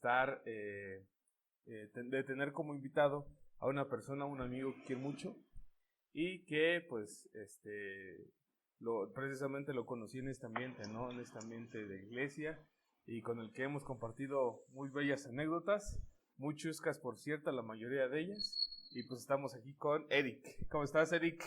estar, de tener como invitado a una persona, un amigo que quiero mucho y que pues precisamente lo conocí en este ambiente, ¿no? En este ambiente de iglesia y con el que hemos compartido muy bellas anécdotas, muy chuscas por cierto, la mayoría de ellas. Y pues estamos aquí con Eric. ¿Cómo estás, Eric?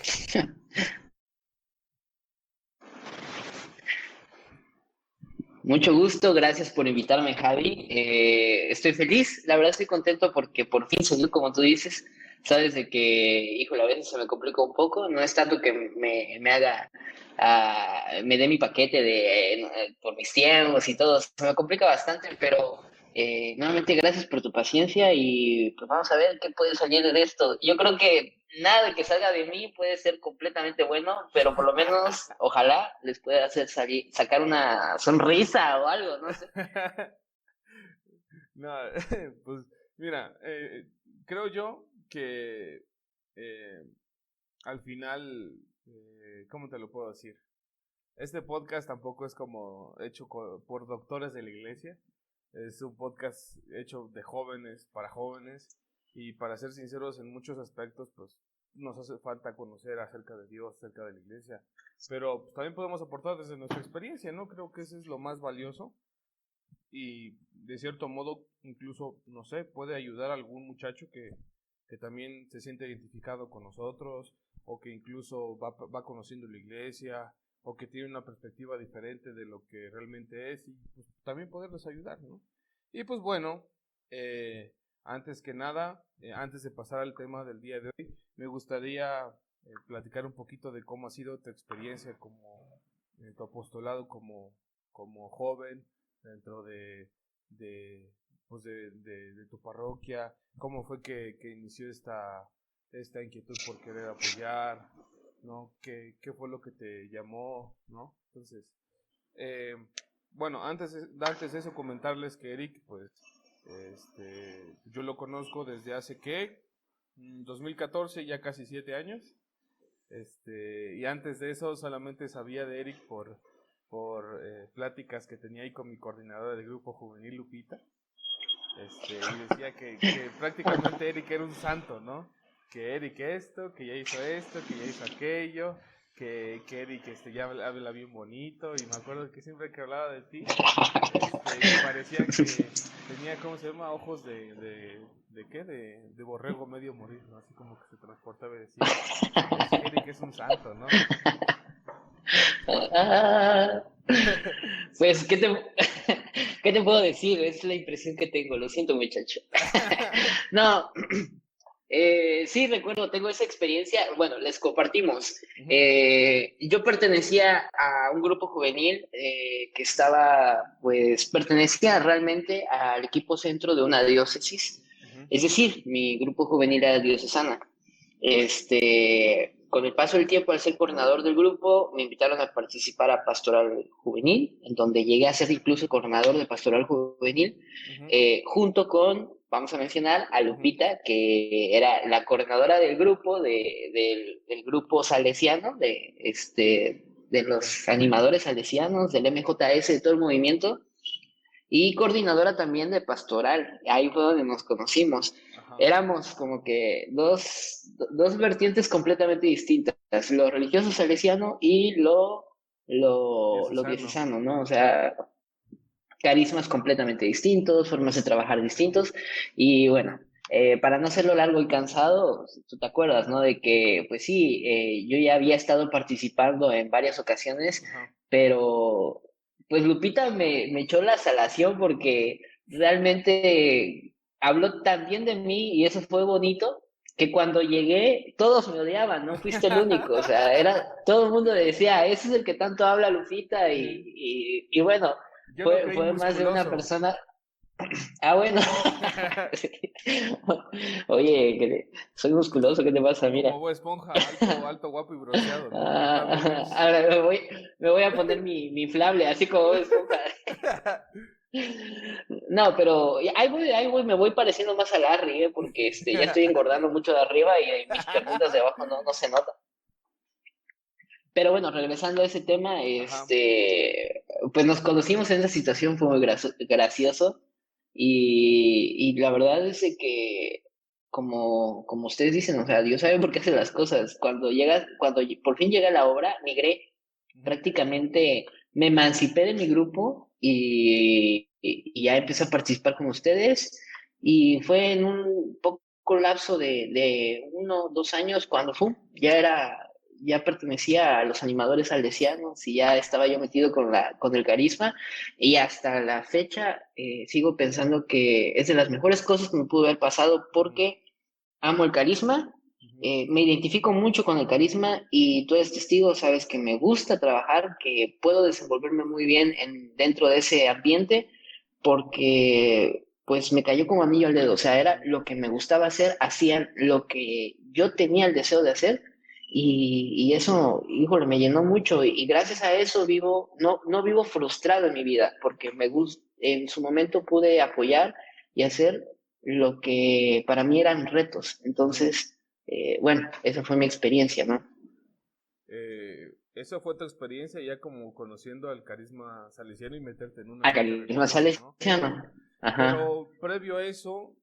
Mucho gusto, gracias por invitarme, Javi. Estoy feliz, la verdad estoy contento porque por fin se dio, como tú dices. Sabes de que, híjole, a veces se me complica un poco. No es tanto que me haga, me dé mi paquete por mis tiempos y todo. Se me complica bastante, pero nuevamente gracias por tu paciencia y pues vamos a ver qué puede salir de esto. Yo creo que nada de que salga de mí puede ser completamente bueno, pero por lo menos ojalá les pueda hacer sacar una sonrisa o algo, no sé. No, pues mira, creo yo que eh, al final, ¿cómo te lo puedo decir? Este podcast tampoco es como hecho por doctores de la iglesia. Es un podcast hecho de jóvenes para jóvenes y para ser sinceros en muchos aspectos, pues nos hace falta conocer acerca de Dios, acerca de la iglesia, pero pues, también podemos aportar desde nuestra experiencia, ¿no? Creo que eso es lo más valioso y de cierto modo incluso, no sé, puede ayudar a algún muchacho que también se siente identificado con nosotros o que incluso va conociendo la iglesia o que tiene una perspectiva diferente de lo que realmente es y pues, también poderles ayudar, ¿no? Y pues bueno, antes que nada, antes de pasar al tema del día de hoy, me gustaría platicar un poquito de cómo ha sido tu experiencia como tu apostolado como joven dentro de, pues de tu parroquia, cómo fue que inició esta inquietud por querer apoyar, ¿no? ¿Qué fue lo que te llamó, ¿no? Entonces, eh, bueno, antes de eso comentarles que Eric, pues, yo lo conozco desde hace, ¿qué? 2014, ya casi 7 años. Y antes de eso solamente sabía de Eric por pláticas que tenía ahí con mi coordinadora del grupo juvenil Lupita. Y decía que prácticamente Eric era un santo, ¿no? Que Eric que ya hizo esto, que ya hizo aquello, que Eric ya habla bien bonito, y me acuerdo que siempre que hablaba de ti, parecía que tenía, ¿cómo se llama? Ojos ¿de qué? De borrego medio morir, ¿no? Así como que se transportaba y decía, Eric es un santo, ¿no? Ah, pues, ¿qué te puedo decir? Es la impresión que tengo, lo siento, muchacho. No, sí, recuerdo, tengo esa experiencia. Bueno, les compartimos. Ujú, Yo pertenecía a un grupo juvenil que pertenecía realmente al equipo centro de una diócesis. ujú, Es decir, mi grupo juvenil era diocesana. Con el paso del tiempo, al ser coordinador del grupo, me invitaron a participar a Pastoral Juvenil, en donde llegué a ser incluso coordinador de Pastoral Juvenil, ujú, junto con, vamos a mencionar, a ujú. Lupita, que era la coordinadora del grupo, del grupo salesiano, de los animadores salesianos, del MJS, de todo el movimiento, y coordinadora también de pastoral. Ahí fue donde nos conocimos. Ajá. Éramos como que dos vertientes completamente distintas, lo religioso salesiano y lo Diocesano. diocesano, ¿no? O sea, carismas completamente distintos, formas de trabajar distintos y bueno. Para no hacerlo largo y cansado, tú te acuerdas, ¿no? De que, pues sí, yo ya había estado participando en varias ocasiones, Ajá. pero pues Lupita me echó la salación porque realmente habló tan bien de mí y eso fue bonito que cuando llegué todos me odiaban, no fuiste el único, o sea, todo el mundo decía, ese es el que tanto habla Lupita Sí. y bueno, Yo lo creí fue más de una musculoso. persona. Ah, bueno. Oye, soy musculoso, ¿qué te pasa? Mira. Como Bob Esponja, alto, alto, guapo y bronceado, ¿no? Está bien es. Ahora me voy a poner mi inflable, así como Bob Esponja. No, pero ahí voy, me voy pareciendo más a Larry, porque ya estoy engordando mucho de arriba y mis piernitas de abajo no se notan. Pero bueno, regresando a ese tema, Ajá. pues nos conocimos en esa situación, fue muy gracioso. Y la verdad es de que, como ustedes dicen, o sea, Dios sabe por qué hace las cosas. Cuando por fin llega la obra, migré, Ujú, prácticamente me emancipé de mi grupo y ya empecé a participar con ustedes. Y fue en un poco lapso de 1 o 2 años cuando ya pertenecía a los animadores salesianos y ya estaba yo metido con el carisma. Y hasta la fecha sigo pensando que es de las mejores cosas que me pudo haber pasado ujú, porque amo el carisma, ujú. me identifico mucho con el carisma y tú eres testigo, sabes que me gusta trabajar, que puedo desenvolverme muy bien dentro de ese ambiente porque pues me cayó como anillo al dedo, o sea, era Ujú. lo que me gustaba hacer, hacían lo que yo tenía el deseo de hacer y eso, híjole, me llenó mucho y gracias a eso no vivo frustrado en mi vida porque en su momento pude apoyar y hacer lo que para mí eran retos. Entonces, bueno, esa fue mi experiencia, ¿no? Esa fue tu experiencia ya como conociendo al carisma salesiano y meterte en un A ambiente carisma religioso, ¿no? salesiano. Ajá. Pero previo a eso,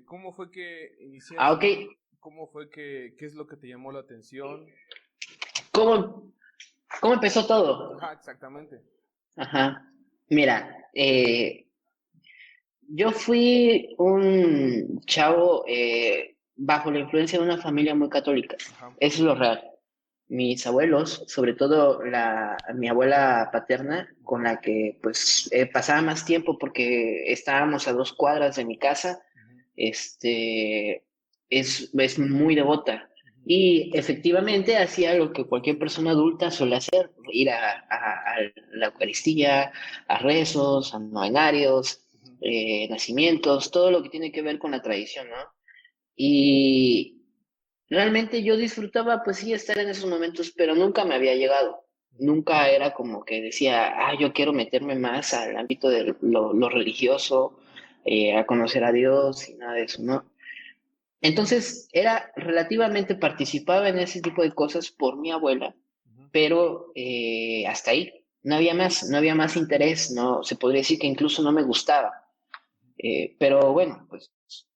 ¿cómo fue que Ah, ok. iniciaste? ¿Cómo fue qué es lo que te llamó la atención? ¿Cómo, cómo empezó todo? Ajá, exactamente. Ajá. Mira, yo fui un chavo bajo la influencia de una familia muy católica. Ajá. Eso es lo real. Mis abuelos, sobre todo mi abuela paterna, con Ujú, la que pues pasaba más tiempo porque estábamos a 2 cuadras de mi casa, ujú, es muy devota. ujú, Y efectivamente hacía lo que cualquier persona adulta suele hacer, ir a la Eucaristía, a rezos, a novenarios, ujú, nacimientos, todo lo que tiene que ver con la tradición, ¿no? Y realmente yo disfrutaba, pues sí, estar en esos momentos, pero nunca me había llegado. ujú, Nunca era como que decía, yo quiero meterme más al ámbito de lo religioso, a conocer a Dios y nada de eso, ¿no? Entonces, era relativamente participaba en ese tipo de cosas por mi abuela, ujú, pero hasta ahí. No había más interés, no, se podría decir que incluso no me gustaba. Pero bueno, pues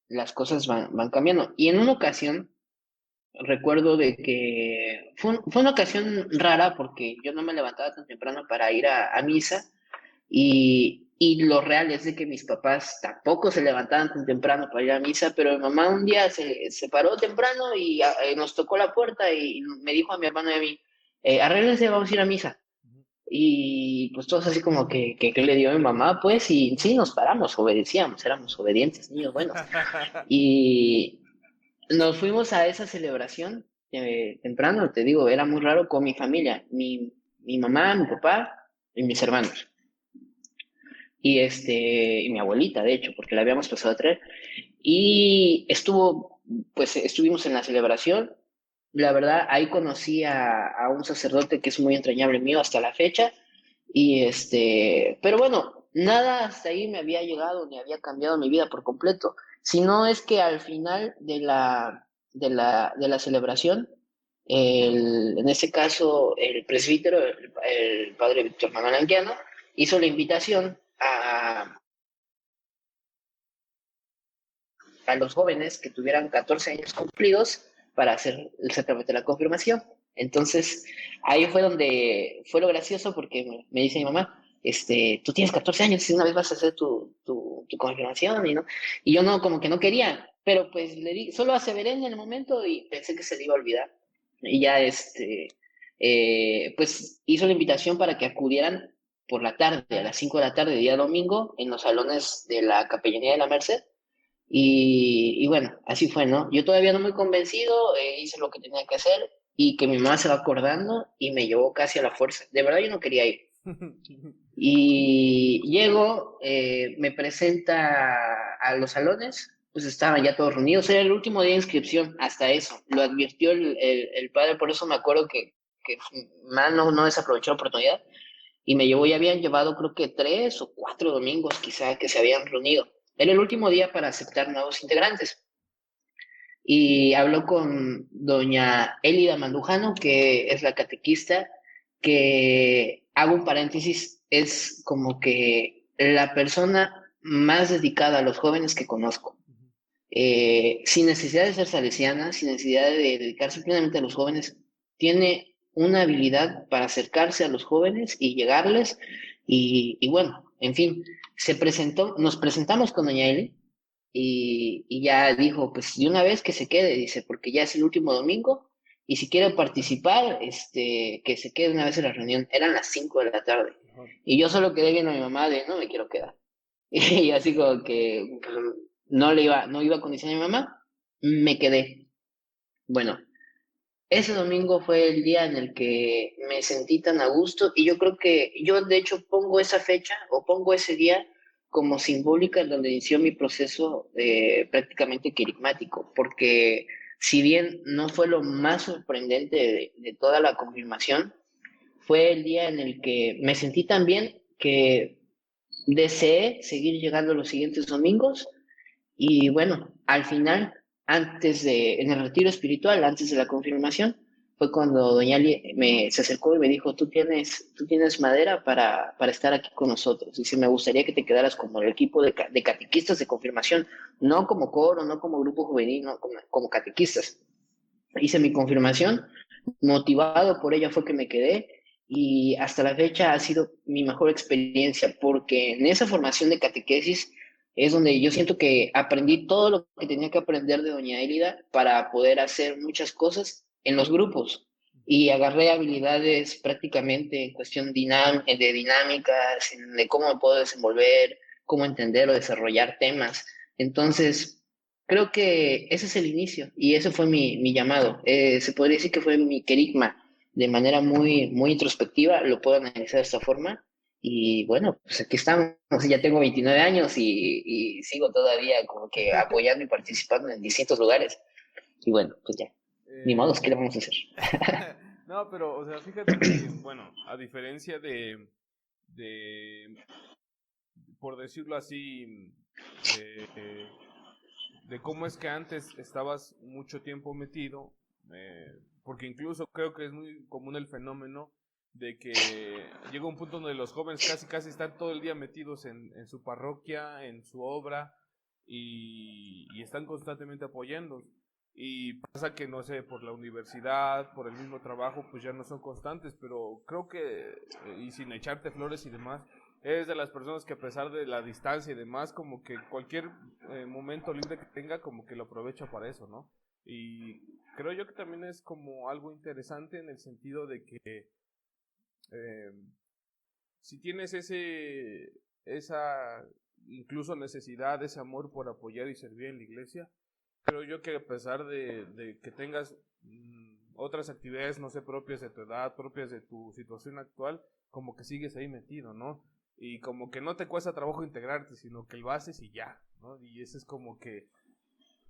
las cosas van cambiando. Y en una ocasión, recuerdo de que fue una ocasión rara porque yo no me levantaba tan temprano para ir a misa y lo real es de que mis papás tampoco se levantaban tan temprano para ir a misa, pero mi mamá un día se paró temprano y nos tocó la puerta y me dijo a mi hermano y a mí, arréglense, vamos a ir a misa. ujú. Y pues todos así como que le dio mi mamá, pues, y sí, nos paramos, obedecíamos, éramos obedientes, niños buenos. Y nos fuimos a esa celebración temprano, te digo, era muy raro con mi familia, mi mamá, mi papá y mis hermanos. Y mi abuelita, de hecho, porque la habíamos pasado a traer. Y pues estuvimos en la celebración. La verdad, ahí conocí a un sacerdote que es muy entrañable mío hasta la fecha. Pero bueno, nada hasta ahí me había llegado ni había cambiado mi vida por completo. Sino es que al final de la celebración, en ese caso, el presbítero, el padre Víctor Manuel Anguiano, hizo la invitación a los jóvenes que tuvieran 14 años cumplidos para hacer el sacramento de la confirmación. Entonces, ahí fue donde fue lo gracioso porque me dice mi mamá, tú tienes 14 años y una vez vas a hacer tu confirmación y yo no, como que no quería, pero pues le di, solo aseveré en el momento y pensé que se le iba a olvidar. Y ya pues hizo la invitación para que acudieran por la tarde, a las 5 de la tarde, día domingo, en los salones de la Capellanía de la Merced, y bueno, así fue, ¿no? Yo todavía no me he convencido, hice lo que tenía que hacer y que mi mamá se va acordando y me llevó casi a la fuerza. De verdad yo no quería ir. Y llego, me presenta a los salones, pues estaban ya todos reunidos. Era el último día de inscripción, hasta eso. Lo advirtió el padre, por eso me acuerdo que man, no desaprovechó la oportunidad. Y me llevó, ya habían llevado creo que 3 o 4 domingos quizá que se habían reunido. Era el último día para aceptar nuevos integrantes. Y habló con doña Elida Mandujano, que es la catequista, que hago un paréntesis, es como que la persona más dedicada a los jóvenes que conozco. Sin necesidad de ser salesiana, sin necesidad de dedicarse plenamente a los jóvenes, tiene una habilidad para acercarse a los jóvenes y llegarles. Y bueno, en fin, nos presentamos con doña Eli y ya dijo, pues de una vez que se quede, dice, porque ya es el último domingo y si quiere participar, que se quede una vez en la reunión. Eran las 5 de la tarde y yo solo quedé viendo a mi mamá de, no me quiero quedar. Y así como que pues, no iba a condicionar a mi mamá, me quedé. Bueno, ese domingo fue el día en el que me sentí tan a gusto y yo creo que yo de hecho pongo esa fecha o pongo ese día como simbólica en donde inició mi proceso prácticamente querigmático, porque si bien no fue lo más sorprendente de toda la confirmación, fue el día en el que me sentí tan bien que deseé seguir llegando los siguientes domingos y bueno, al final, en el retiro espiritual, antes de la confirmación, fue cuando doña Ali se acercó y me dijo, tú tienes madera para estar aquí con nosotros. Y si me gustaría que te quedaras como el equipo de catequistas de confirmación, no como coro, no como grupo juvenil, no, como catequistas. Hice mi confirmación, motivado por ella fue que me quedé y hasta la fecha ha sido mi mejor experiencia porque en esa formación de catequesis es donde yo siento que aprendí todo lo que tenía que aprender de doña Élida para poder hacer muchas cosas en los grupos y agarré habilidades prácticamente en cuestión de dinámicas, de cómo me puedo desenvolver, cómo entender o desarrollar temas. Entonces, creo que ese es el inicio y ese fue mi llamado. Se podría decir que fue mi querigma de manera muy introspectiva, lo puedo analizar de esta forma. Y bueno, pues aquí estamos. Ya tengo 29 años y sigo todavía como que apoyando y participando en distintos lugares. Y bueno, pues ya, ni modo, ¿qué le vamos a hacer? No, pero, o sea, fíjate que, bueno, a diferencia de por decirlo así, de, de cómo es que antes estabas mucho tiempo metido, porque incluso creo que es muy común el fenómeno de que llega un punto donde los jóvenes casi están todo el día metidos en su parroquia, en su obra, y están constantemente apoyando. Y pasa que, no sé, por la universidad, por el mismo trabajo, pues ya no son constantes, pero creo que, y sin echarte flores y demás, eres de las personas que a pesar de la distancia y demás, como que cualquier momento libre que tenga, como que lo aprovecha para eso, ¿no? Y creo yo que también es como algo interesante en el sentido de que eh, si tienes esa incluso necesidad, ese amor por apoyar y servir en la iglesia, creo yo que a pesar de que tengas otras actividades, no sé, propias de tu edad, propias de tu situación actual, como que sigues ahí metido, ¿no? Y como que no te cuesta trabajo integrarte, sino que lo haces y ya, ¿no? Y eso es como que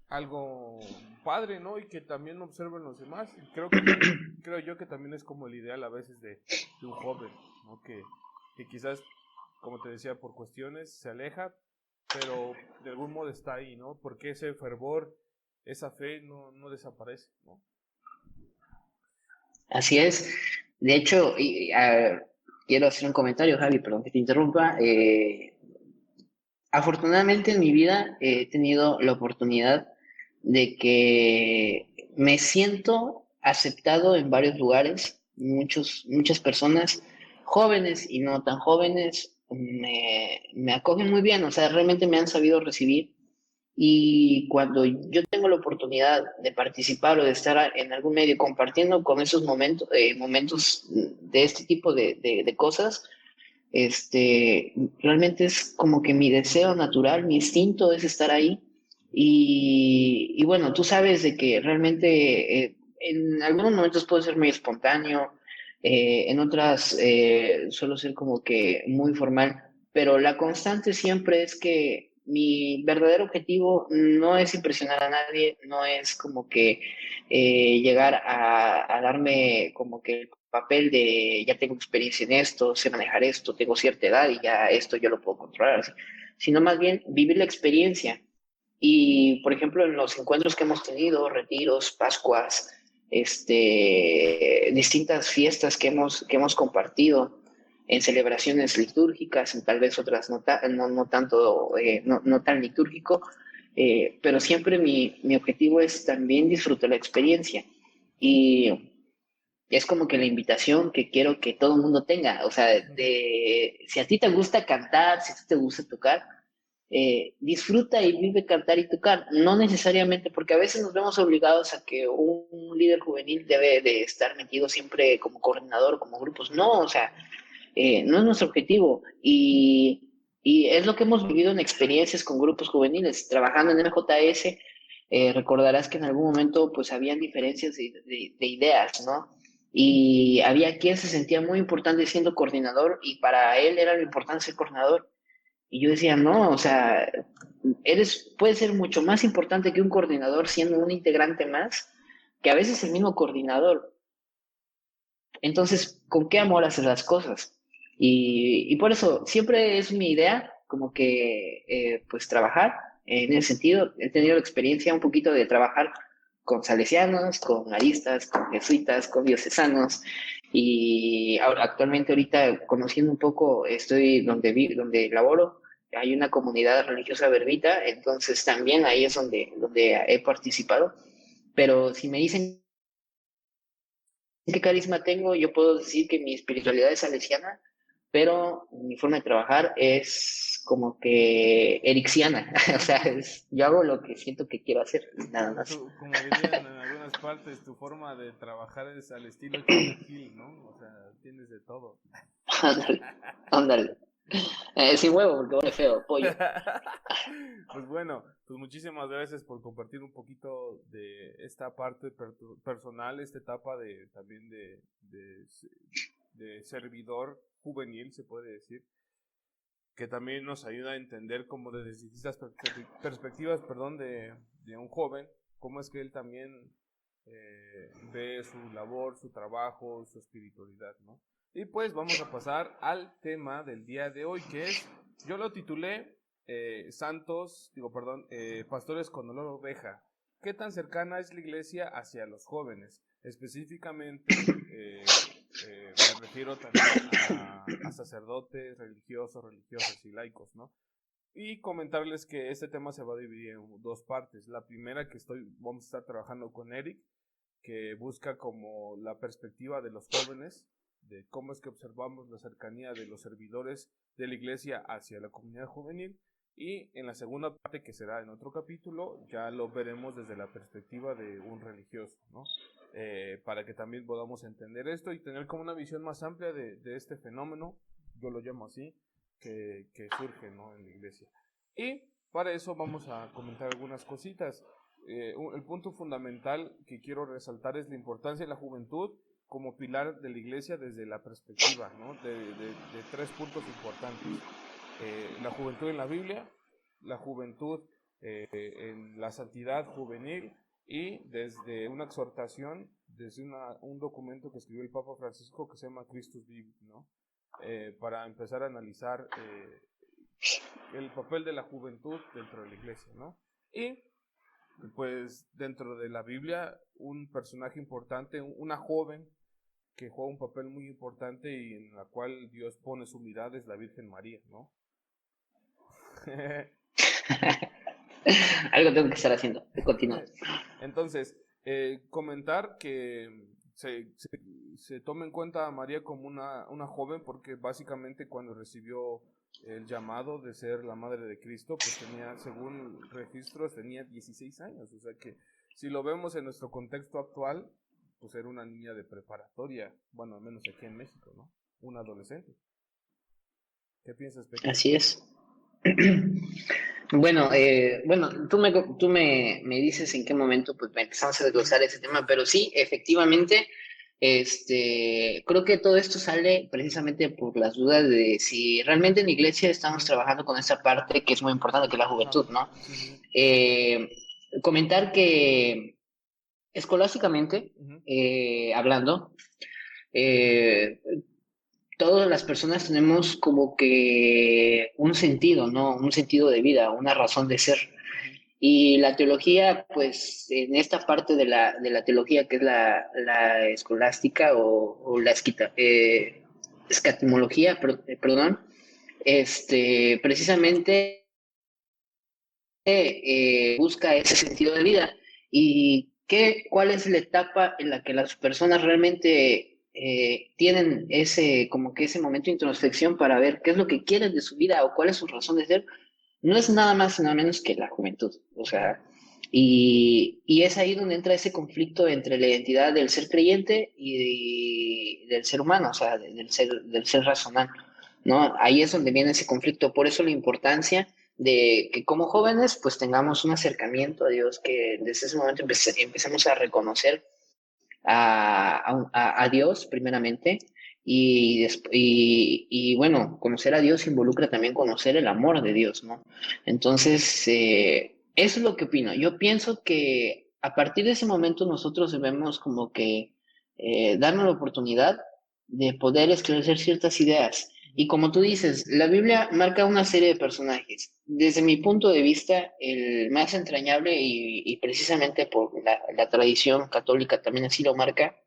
algo padre, ¿no? Y que también observen los demás. Y creo yo que también es como el ideal a veces de un joven, ¿no? Que quizás, como te decía, por cuestiones se aleja, pero de algún modo está ahí, ¿no? Porque ese fervor, esa fe no desaparece, ¿no? Así es. De hecho, quiero hacer un comentario, Javi, perdón que te interrumpa. Afortunadamente en mi vida he tenido la oportunidad de que me siento aceptado en varios lugares. Muchas personas, jóvenes y no tan jóvenes, me acogen muy bien, o sea, realmente me han sabido recibir. Y cuando yo tengo la oportunidad de participar o de estar en algún medio compartiendo con esos momentos de este tipo de cosas, realmente es como que mi deseo natural, mi instinto es estar ahí. Y bueno, tú sabes de que realmente en algunos momentos puedo ser muy espontáneo, en otras suelo ser como que muy formal, pero la constante siempre es que mi verdadero objetivo no es impresionar a nadie, no es como que llegar a darme como que el papel de ya tengo experiencia en esto, sé manejar esto, tengo cierta edad y ya esto yo lo puedo controlar, así, sino más bien vivir la experiencia. Y, por ejemplo, en los encuentros que hemos tenido, retiros, Pascuas, distintas fiestas que hemos compartido, en celebraciones litúrgicas, en tal vez otras no tanto, no tan litúrgico, pero siempre mi objetivo es también disfrutar la experiencia. Y es como que la invitación que quiero que todo el mundo tenga. O sea, si a ti te gusta cantar, si a ti te gusta tocar, disfruta y vive cantar y tocar. No necesariamente, porque a veces nos vemos obligados a que un líder juvenil debe de estar metido siempre como coordinador, como grupos. No, o sea, no es nuestro objetivo. Y es lo que hemos vivido en experiencias con grupos juveniles. Trabajando en MJS, recordarás que en algún momento pues habían diferencias de ideas, ¿no? Y había quien se sentía muy importante siendo coordinador y para él era lo importante ser coordinador. Y yo decía, no, o sea, puedes ser mucho más importante que un coordinador siendo un integrante más, que a veces el mismo coordinador. Entonces, ¿con qué amor haces las cosas? Y por eso siempre es mi idea como que pues trabajar en ese sentido. He tenido la experiencia un poquito de trabajar con salesianos, con maristas, con jesuitas, con diocesanos y ahora, actualmente ahorita conociendo un poco, estoy donde laboro, hay una comunidad religiosa verbita, entonces también ahí es donde he participado. Pero si me dicen qué carisma tengo, yo puedo decir que mi espiritualidad es salesiana, pero mi forma de trabajar es como que erixiana. O sea, yo hago lo que siento que quiero hacer, nada más. Como dirían en algunas partes, tu forma de trabajar es al estilo China Hill, ¿no? O sea, tienes de todo. Ándale, ándale. Sin huevo, porque huele feo, pollo. Pues bueno, pues muchísimas gracias por compartir un poquito de esta parte personal, esta etapa también de servidor juvenil, se puede decir, que también nos ayuda a entender como desde distintas perspectivas, perdón, de un joven, cómo es que él también ve su labor, su trabajo, su espiritualidad, ¿no? Y pues vamos a pasar al tema del día de hoy, que es, yo lo titulé Pastores con olor a oveja. ¿Qué tan cercana es la iglesia hacia los jóvenes? Específicamente, me refiero también a sacerdotes, religiosas y laicos, ¿no? Y comentarles que este tema se va a dividir en dos partes. La primera vamos a estar trabajando con Eric, que busca como la perspectiva de los jóvenes, de cómo es que observamos la cercanía de los servidores de la iglesia hacia la comunidad juvenil. Y en la segunda parte, que será en otro capítulo, ya lo veremos desde la perspectiva de un religioso, ¿no? Para que también podamos entender esto y tener como una visión más amplia de este fenómeno, yo lo llamo así, que surge, ¿no?, en la iglesia. Y para eso vamos a comentar algunas cositas. El punto fundamental que quiero resaltar es la importancia de la juventud como pilar de la iglesia desde la perspectiva, ¿no?, de tres puntos importantes. La juventud en la Biblia, la juventud en la santidad juvenil y desde una exhortación, desde un documento que escribió el Papa Francisco que se llama Christus Vivit, ¿no? Para empezar a analizar el papel de la juventud dentro de la iglesia, ¿no? Y pues dentro de la Biblia un personaje importante, una joven que juega un papel muy importante y en la cual Dios pone su mirada es la Virgen María, ¿no? Algo tengo que estar haciendo. Continúa. Entonces, comentar que se tome en cuenta a María como una joven porque básicamente cuando recibió el llamado de ser la madre de Cristo, pues tenía, según registros, tenía 16 años. O sea que si lo vemos en nuestro contexto actual, pues era una niña de preparatoria, bueno, al menos aquí en México, ¿no? Una adolescente. ¿Qué piensas, Peque? Así es. Bueno, tú me dices en qué momento pues empezamos a desglosar ese tema, pero sí, efectivamente, creo que todo esto sale precisamente por las dudas de si realmente en la iglesia estamos trabajando con esa parte que es muy importante, que es la juventud, ¿no? Sí, sí, sí. Comentar que escolásticamente, hablando, todas las personas tenemos como que un sentido, ¿no? Un sentido de vida, una razón de ser. Y la teología, pues, en esta parte de la teología que es la escolástica o la escatimología, perdón, precisamente busca ese sentido de vida. ¿Y cuál es la etapa en la que las personas realmente tienen como que ese momento de introspección para ver qué es lo que quieren de su vida o cuál es su razón de ser? No es nada más y nada menos que la juventud. O sea, y es ahí donde entra ese conflicto entre la identidad del ser creyente y del ser humano, o sea, del ser racional, ¿no? Ahí es donde viene ese conflicto. Por eso la importancia de que como jóvenes pues tengamos un acercamiento a Dios, que desde ese momento empecemos a reconocer a Dios primeramente y bueno, conocer a Dios involucra también conocer el amor de Dios, ¿no? Entonces, eso es lo que opino. Yo pienso que a partir de ese momento nosotros debemos como que darnos la oportunidad de poder esclarecer ciertas ideas. Y como tú dices, la Biblia marca una serie de personajes. Desde mi punto de vista, el más entrañable y precisamente por la tradición católica también así lo marca,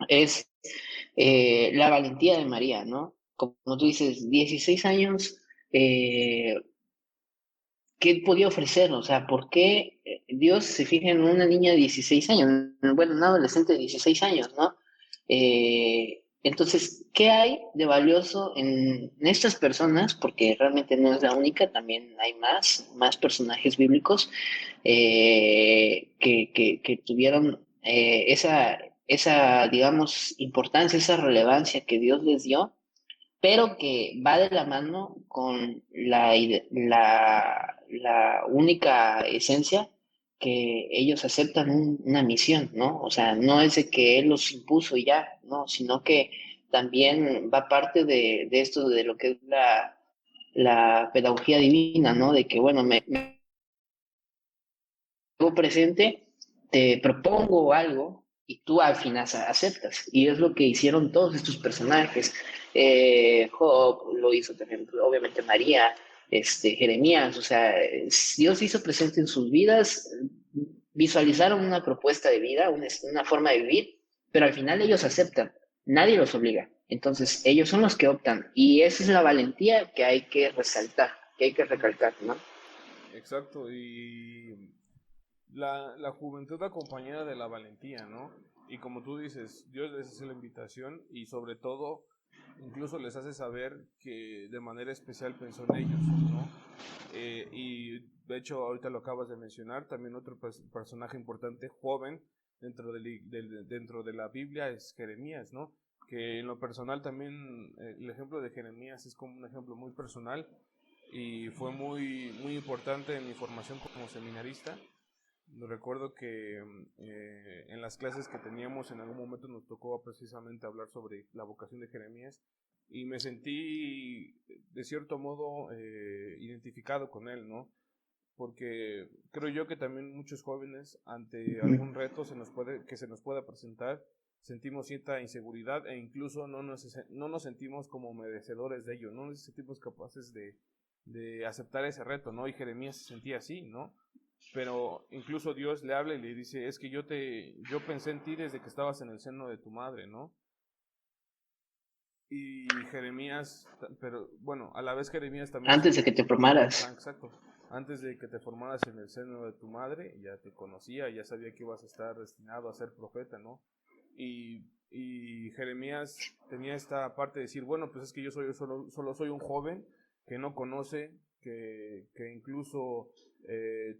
es la valentía de María, ¿no? Como tú dices, 16 años, ¿qué podía ofrecer? O sea, ¿por qué Dios se fija en una niña de 16 años? Bueno, un adolescente de 16 años, ¿no? Entonces, ¿qué hay de valioso en estas personas? Porque realmente no es la única, también hay más personajes bíblicos que tuvieron digamos, importancia, esa relevancia que Dios les dio, pero que va de la mano con la única esencia que ellos aceptan una misión, ¿no? O sea, no es de que Él los impuso y ya, ¿no? Sino que también va parte de esto, de lo que es la pedagogía divina, ¿no? De que, bueno, me hago presente, te propongo algo y tú al final aceptas. Y es lo que hicieron todos estos personajes. Job lo hizo también, obviamente María, Jeremías, o sea, Dios hizo presente en sus vidas, visualizaron una propuesta de vida, una forma de vivir, pero al final ellos aceptan, nadie los obliga. Entonces, ellos son los que optan y esa es la valentía que hay que resaltar, que hay que recalcar, ¿no? Exacto, y la juventud acompañada de la valentía, ¿no? Y como tú dices, Dios les hace la invitación y sobre todo incluso les hace saber que de manera especial pensó en ellos, ¿no? Y de hecho ahorita lo acabas de mencionar, también otro personaje importante, joven, dentro de la Biblia es Jeremías, ¿no? Que en lo personal también el ejemplo de Jeremías es como un ejemplo muy personal y fue muy importante en mi formación como seminarista. Recuerdo que en las clases que teníamos en algún momento nos tocó precisamente hablar sobre la vocación de Jeremías y me sentí de cierto modo identificado con él, ¿no? Porque creo yo que también muchos jóvenes ante algún reto que se nos pueda presentar sentimos cierta inseguridad e incluso no nos sentimos como merecedores de ello, no nos sentimos capaces de aceptar ese reto, ¿no? Y Jeremías se sentía así, ¿no? Pero incluso Dios le habla y le dice, es que yo pensé en ti desde que estabas en el seno de tu madre, ¿no? Y Jeremías, pero bueno, a la vez Jeremías también Antes de que te formaras. exacto, antes de que te formaras en el seno de tu madre, ya te conocía, ya sabía que ibas a estar destinado a ser profeta, ¿no? Y Jeremías tenía esta parte de decir, bueno, pues es que yo solo soy un joven que no conoce, que incluso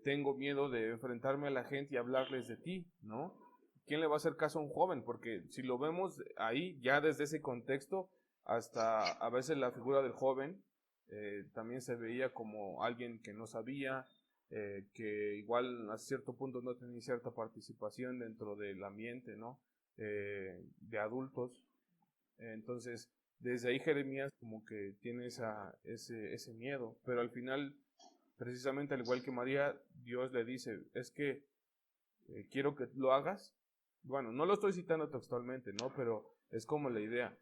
tengo miedo de enfrentarme a la gente y hablarles de ti, ¿no? ¿Quién le va a hacer caso a un joven? Porque si lo vemos ahí, ya desde ese contexto, hasta a veces la figura del joven también se veía como alguien que no sabía, que igual a cierto punto no tenía cierta participación dentro del ambiente, ¿no? De adultos. Entonces, desde ahí Jeremías como que tiene ese miedo, pero al final, precisamente al igual que María, Dios le dice, es que quiero que lo hagas. Bueno, no lo estoy citando textualmente, ¿no? Pero es como la idea.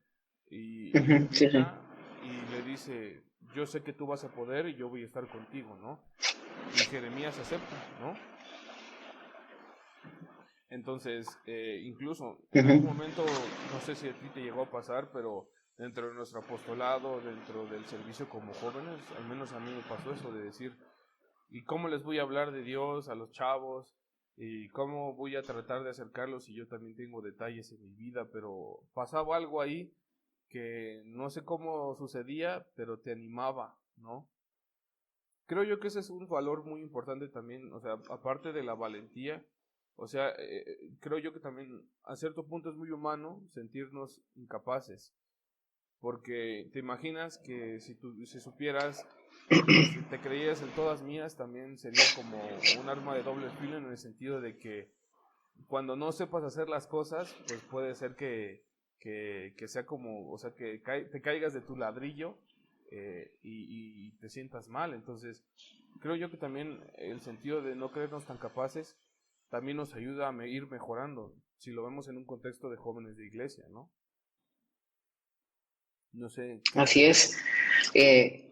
Y le Sí, sí. invita y le dice, yo sé que tú vas a poder y yo voy a estar contigo, ¿no? Y Jeremías acepta, ¿no? Entonces, incluso en algún momento, no sé si a ti te llegó a pasar, pero dentro de nuestro apostolado, dentro del servicio como jóvenes. Al menos a mí me pasó eso de decir, ¿y cómo les voy a hablar de Dios a los chavos? ¿Y cómo voy a tratar de acercarlos si yo también tengo detalles en mi vida? Pero pasaba algo ahí que no sé cómo sucedía, pero te animaba, ¿no? Creo yo que ese es un valor muy importante también, o sea, aparte de la valentía, o sea, creo yo que también a cierto punto es muy humano sentirnos incapaces, porque te imaginas que si supieras, si te creías en todas mías, también sería como un arma de doble filo en el sentido de que cuando no sepas hacer las cosas, pues puede ser que sea como, o sea, que te caigas de tu ladrillo y te sientas mal. Entonces, creo yo que también el sentido de no creernos tan capaces también nos ayuda a ir mejorando, si lo vemos en un contexto de jóvenes de iglesia, ¿no? No sé qué Así es. piensas. Eh,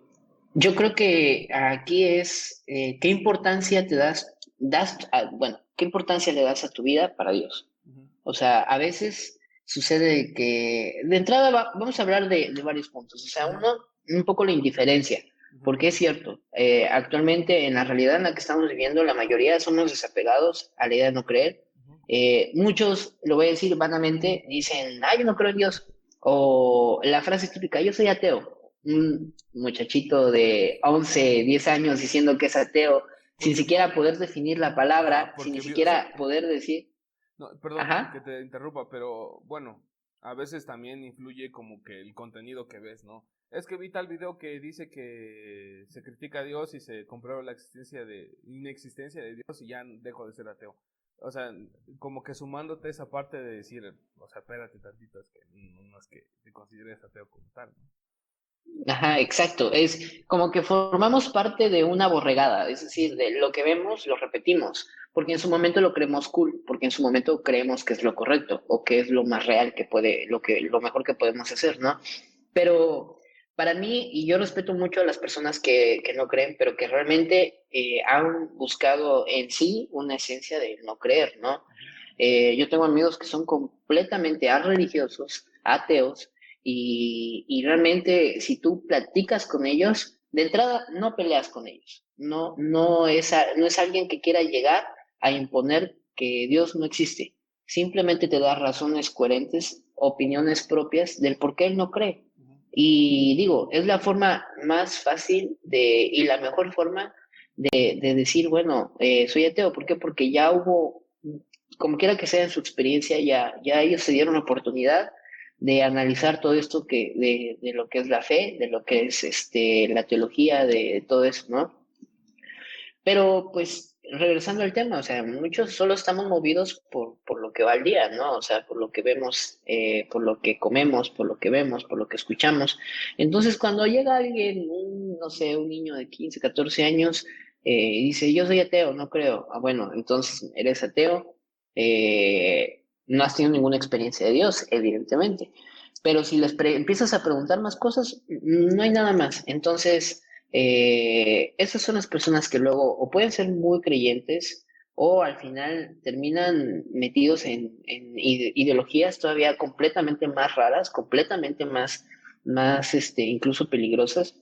yo creo que aquí es qué importancia bueno, qué importancia le das a tu vida para Dios. Ujú, O sea, a veces sucede que, de entrada vamos a hablar de varios puntos. O sea, ujú, uno, un poco la indiferencia, ujú, porque es cierto, actualmente en la realidad en la que estamos viviendo, la mayoría somos desapegados a la idea de no creer. ujú. Muchos, lo voy a decir vanamente, dicen, ay, yo no creo en Dios. O la frase típica, yo soy ateo. Un muchachito de 11 10 años diciendo que es ateo, sin Porque vio, siquiera poder definir la ajá, palabra, sin ni porque vio, siquiera poder decir, no, perdón que ajá. te interrumpa, pero bueno, a veces también influye como que el contenido que ves, ¿no? Es que vi tal video que dice que se critica a Dios y se comprueba la inexistencia de Dios y ya dejo de ser ateo. O sea, como que sumándote esa parte de decir, o sea, espérate tantito, es que no es que te consideres ateo como tal, ¿no? Ajá, exacto. Es como que formamos parte de una borregada, es Ujú, decir, de lo que vemos lo repetimos, porque en su momento lo creemos cool, porque en su momento creemos que es lo correcto o que es lo más real que puede, lo mejor que podemos hacer, ¿no? Pero para mí, y yo respeto mucho a las personas que no creen, pero que realmente han buscado en sí una esencia de no creer, ¿no? ujú, Yo tengo amigos que son completamente religiosos, ateos, y realmente si tú platicas con ellos, de entrada no peleas con ellos, no es alguien que quiera llegar a imponer que Dios no existe, simplemente te da razones coherentes, opiniones propias del por qué él no cree. ujú, Y digo, es la forma más fácil y la mejor forma de decir, bueno, soy ateo. ¿Por qué? Porque ya hubo, como quiera que sea en su experiencia, ya ellos se dieron la oportunidad de analizar todo esto de lo que es la fe, de lo que es la teología, de todo eso, ¿no? Pero pues regresando al tema, o sea, muchos solo estamos movidos por lo que va al día, ¿no? O sea, por lo que vemos, por lo que comemos, por lo que vemos, por lo que escuchamos. Entonces, cuando llega alguien, no sé, un niño de 15 14 años, y dice, yo soy ateo, no creo. Ah, bueno, entonces eres ateo, no has tenido ninguna experiencia de Dios, evidentemente. Pero si empiezas a preguntar más cosas, no hay nada más. Entonces esas son las personas que luego o pueden ser muy creyentes o al final terminan metidos en ideologías todavía completamente más raras, completamente más incluso peligrosas.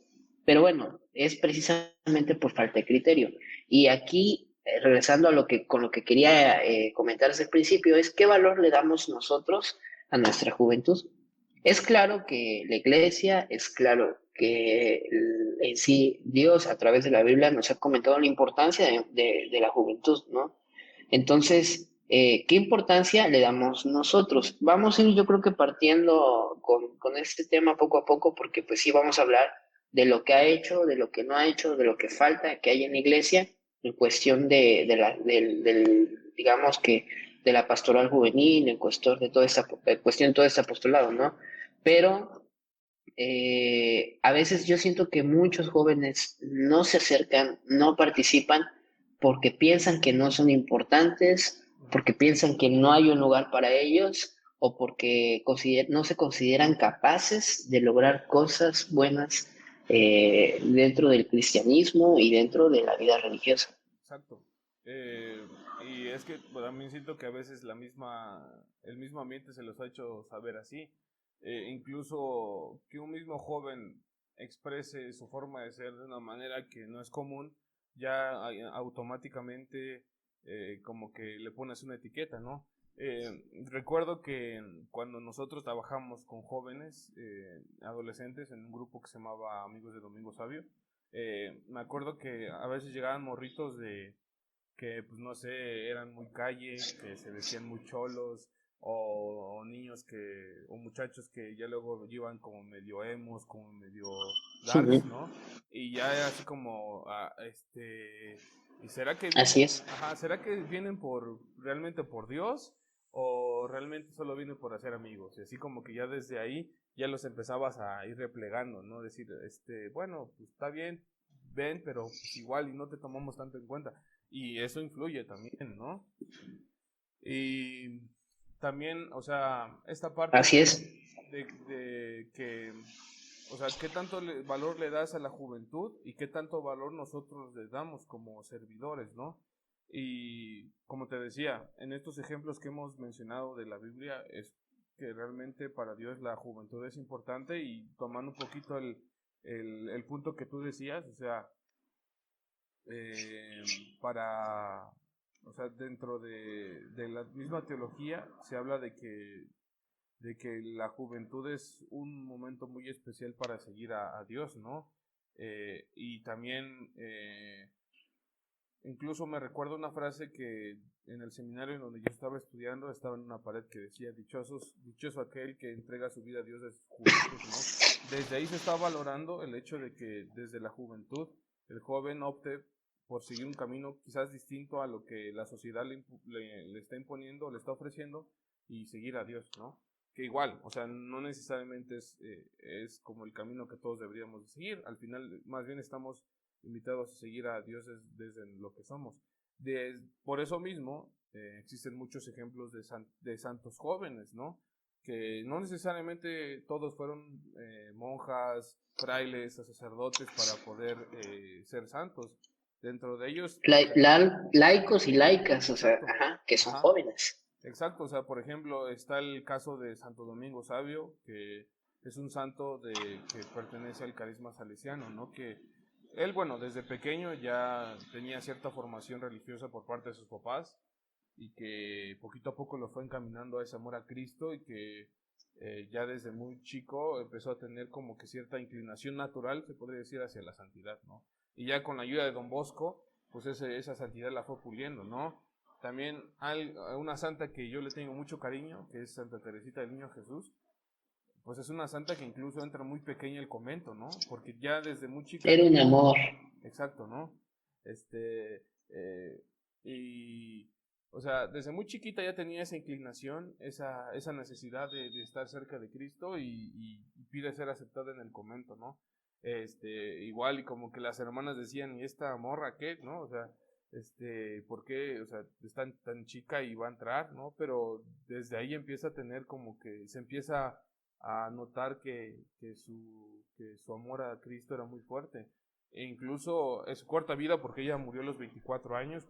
Pero bueno, es precisamente por falta de criterio. Y aquí, regresando a con lo que quería comentar desde el principio, es qué valor le damos nosotros a nuestra juventud. Es claro que la iglesia, es claro que en sí Dios a través de la Biblia nos ha comentado la importancia de la juventud, ¿no? Entonces, ¿qué importancia le damos nosotros? Vamos a ir yo creo que partiendo con este tema poco a poco porque pues sí vamos a hablar de lo que ha hecho, de lo que no ha hecho, de lo que falta que hay en la iglesia en cuestión digamos que de la pastoral juvenil, en cuestión de cuestión de todo este apostolado, ¿no? Pero a veces yo siento que muchos jóvenes no se acercan, no participan porque piensan que no son importantes, ujú. porque piensan que no hay un lugar para ellos o porque no se consideran capaces de lograr cosas buenas dentro del cristianismo y dentro de la vida religiosa. Exacto. Y es que bueno, también siento que a veces el mismo ambiente se los ha hecho saber así. incluso que un mismo joven exprese su forma de ser de una manera que no es común, ya automáticamente como que le pones una etiqueta, ¿no? Recuerdo que cuando nosotros trabajamos con jóvenes, adolescentes, en un grupo que se llamaba Amigos de Domingo Sabio, me acuerdo que a veces llegaban morritos de que, pues no sé, eran muy calle, que se vestían muy cholos, o niños o muchachos que ya luego iban como medio emos, como medio darks, ¿no? Y ya era así como, ¿y será que Así vienen, es. ajá, será que vienen realmente por Dios? ¿O realmente solo vienen por hacer amigos? Y así como que ya desde ahí ya los empezabas a ir replegando, ¿no? Decir, bueno, pues está bien, ven, pero pues igual y no te tomamos tanto en cuenta. Y eso influye también, ¿no? Y también, o sea, esta parte Así es. de que, o sea, qué tanto valor le das a la juventud y qué tanto valor nosotros les damos como servidores, ¿no? Y como te decía, en estos ejemplos que hemos mencionado de la Biblia, es que realmente para Dios la juventud es importante. Y tomando un poquito el punto que tú decías, o sea, eh, para, o sea, dentro de la misma teología se habla de que la juventud es un momento muy especial para seguir a Dios, ¿no? Y también, incluso me recuerdo una frase que en el seminario en donde yo estaba estudiando, estaba en una pared que decía, dichoso aquel que entrega su vida a Dios de su juventud, ¿no? Desde ahí se está valorando el hecho de que desde la juventud el joven opte por seguir un camino quizás distinto a lo que la sociedad le está imponiendo, le está ofreciendo, y seguir a Dios, ¿no? Que igual, o sea, no necesariamente es como el camino que todos deberíamos de seguir. Al final, más bien estamos invitados a seguir a Dios desde lo que somos. Por eso mismo, existen muchos ejemplos de santos jóvenes, ¿no? Que no necesariamente todos fueron monjas, frailes o sacerdotes para poder ser santos. Dentro de ellos, Laicos y laicas, o sea, exacto, ajá, que son ajá, jóvenes. exacto, o sea, por ejemplo, está el caso de Santo Domingo Sabio, que es un santo que pertenece al carisma salesiano, ¿no? Que él, bueno, desde pequeño ya tenía cierta formación religiosa por parte de sus papás, y que poquito a poco lo fue encaminando a ese amor a Cristo, y que ya desde muy chico empezó a tener como que cierta inclinación natural, se podría decir, hacia la santidad, ¿no? Y ya con la ayuda de Don Bosco, pues esa santidad la fue puliendo, ¿no? También hay una santa que yo le tengo mucho cariño, que es Santa Teresita del Niño Jesús. Pues es una santa que incluso entra muy pequeña el convento, ¿no? Porque ya desde muy chica Era un tenía, amor. exacto, ¿no? Este, eh, y, o sea, desde muy chiquita ya tenía esa inclinación, esa necesidad de estar cerca de Cristo, y pide ser aceptada en el convento, ¿no? Igual, y como que las hermanas decían, ¿y esta morra qué, no? O sea, ¿por qué? O sea, es tan chica y va a entrar, ¿no? Pero desde ahí empieza a tener como que se empieza a notar que su amor a Cristo era muy fuerte. E incluso en su corta vida, porque ella murió a los 24 años,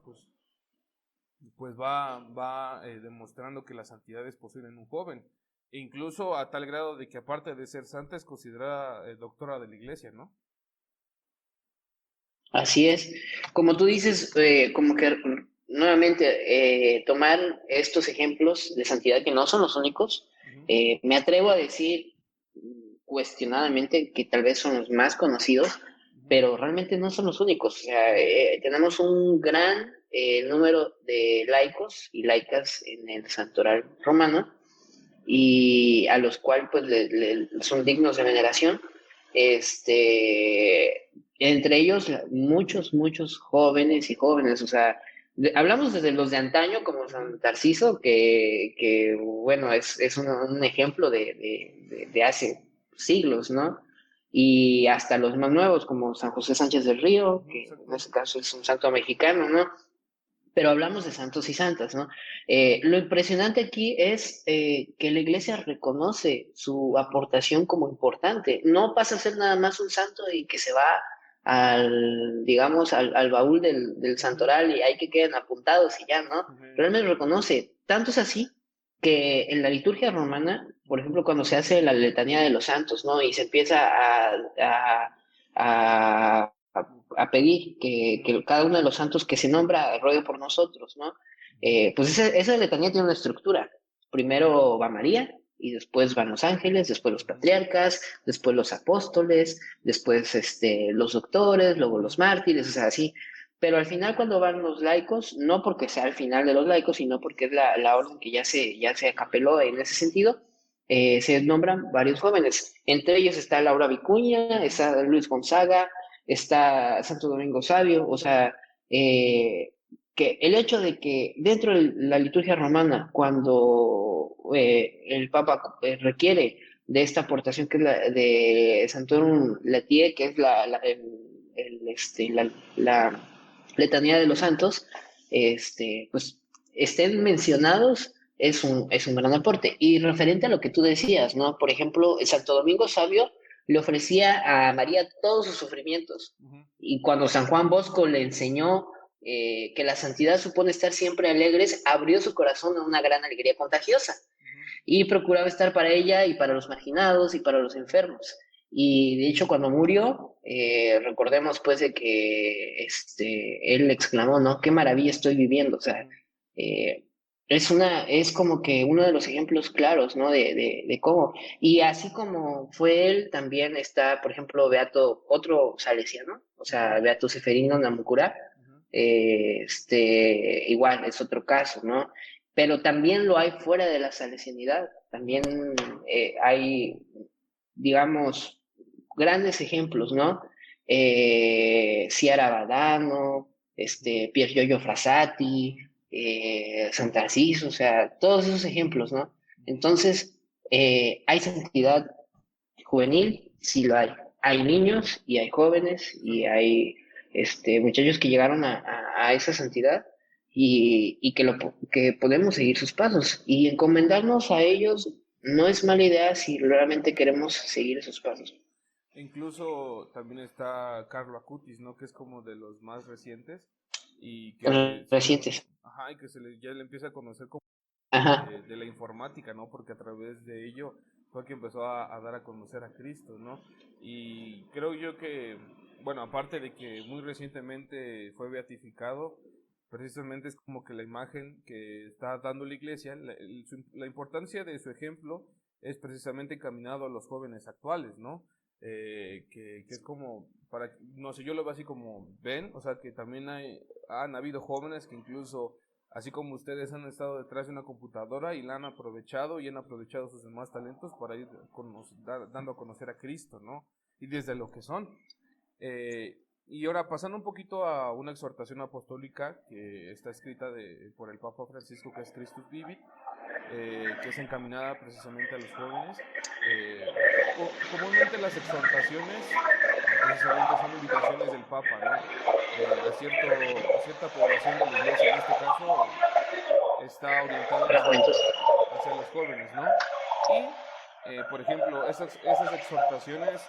pues va demostrando que la santidad es posible en un joven. E incluso a tal grado de que, aparte de ser santa, es considerada doctora de la iglesia, ¿no? Así es. Como tú dices, como que nuevamente tomar estos ejemplos de santidad que no son los únicos, Ujú, me atrevo a decir cuestionadamente que tal vez son los más conocidos, ujú, pero realmente no son los únicos. O sea, tenemos un gran número de laicos y laicas en el santoral romano y a los cuales pues son dignos de veneración. Este, entre ellos muchos jóvenes y jóvenes, o sea, hablamos desde los de antaño como ujú. San Tarciso, que bueno, es un ejemplo de hace siglos, ¿no? Y hasta los más nuevos como San José Sánchez del Río, Ujú, que en exacto. este caso es un santo mexicano, ¿no? Pero hablamos de santos y santas, ¿no? Lo impresionante aquí es que la iglesia reconoce su aportación como importante. No pasa a ser nada más un santo y que se va digamos, al baúl del Ujú, santoral y hay que queden apuntados y ya, ¿no? ujú, Realmente reconoce. Tanto es así que en la liturgia romana por ejemplo, cuando se hace la letanía de los santos, ¿no? Y se empieza a, a pedir que cada uno de los santos que se nombra ruegue por nosotros, ¿no? Pues esa letanía tiene una estructura. Primero va María, y después van los ángeles, después los patriarcas, después los apóstoles, después los doctores, luego los mártires, o sea, así. Pero al final cuando van los laicos, no porque sea el final de los laicos, sino porque es la orden que ya se acapeló en ese sentido, se nombran varios jóvenes. Entre ellos está Laura Vicuña, está Luis Gonzaga, está Santo Domingo Sabio, o sea, que el hecho de que dentro de la liturgia romana, cuando el Papa requiere de esta aportación que es la de Santorum Latie, que es la letanía de los santos, pues estén mencionados es un gran aporte. Y referente a lo que tú decías, ¿no? Por ejemplo, el Santo Domingo Sabio le ofrecía a María todos sus sufrimientos. Uh-huh. Y cuando San Juan Bosco le enseñó que la santidad supone estar siempre alegres, abrió su corazón a una gran alegría contagiosa y procuraba estar para ella y para los marginados y para los enfermos. Y de hecho cuando murió, recordemos pues de que él exclamó, ¿no? Qué maravilla estoy viviendo, o sea, eh, es como que uno de los ejemplos claros, ¿no? De cómo. Y así como fue él, también está, por ejemplo, Beato, otro salesiano, o sea, Beato Seferino Namucurá, igual es otro caso, ¿no? Pero también lo hay fuera de la salesianidad, también hay, digamos, grandes ejemplos, ¿no? Ciara Badano, Pier Giorgio Frassati, Sant'Arciso, o sea, todos esos ejemplos, ¿no? Entonces, ¿hay santidad juvenil? Sí lo hay. Hay niños y hay jóvenes y hay muchachos que llegaron a esa santidad y que podemos seguir sus pasos. Y encomendarnos a ellos no es mala idea si realmente queremos seguir esos pasos. Incluso también está Carlo Acutis, ¿no? Que es como de los más recientes y que Recientes. ajá, y que ya le empieza a conocer como Ajá. de la informática, ¿no? Porque a través de ello fue que empezó a dar a conocer a Cristo, ¿no? Y creo yo que, bueno, aparte de que muy recientemente fue beatificado, precisamente es como que la imagen que está dando la iglesia, la importancia de su ejemplo es precisamente encaminado a los jóvenes actuales, ¿no? Que es como, no sé, yo lo veo así como ven, o sea que también han habido jóvenes que incluso, así como ustedes han estado detrás de una computadora y la han aprovechado y han aprovechado sus demás talentos para ir dando a conocer a Cristo, ¿no? Y desde lo que son. Y ahora pasando un poquito a una exhortación apostólica que está escrita por el Papa Francisco, que es Christus Vivit, que es encaminada precisamente a los jóvenes. Comúnmente las exhortaciones precisamente son invitaciones del Papa, ¿no? A cierta población de la iglesia, en este caso está orientada La juventud. hacia los jóvenes, ¿no? Y, por ejemplo, esas exhortaciones,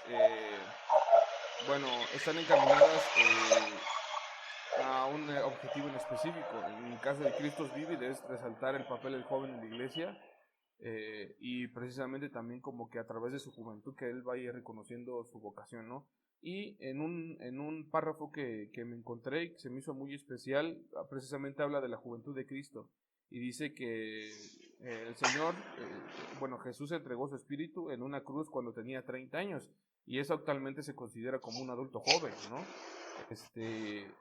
bueno, están encaminadas a un objetivo en específico. En el caso de Christus Vivit es resaltar el papel del joven en la iglesia, y precisamente también como que a través de su juventud que él vaya reconociendo su vocación, ¿no? Y en un párrafo que me encontré, que se me hizo muy especial, precisamente habla de la juventud de Cristo y dice que el Señor, bueno, Jesús entregó su espíritu en una cruz cuando tenía 30 años y eso actualmente se considera como un adulto joven, ¿no?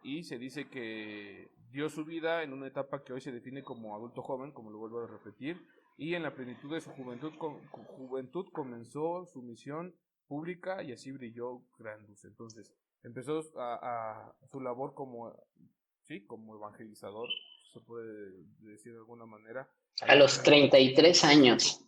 Y se dice que dio su vida en una etapa que hoy se define como adulto joven, como lo vuelvo a repetir, y en la plenitud de su juventud comenzó su misión pública y así brilló gran luz. Entonces empezó a su labor como, sí, como evangelizador, se puede decir de alguna manera, a A los los 33 años.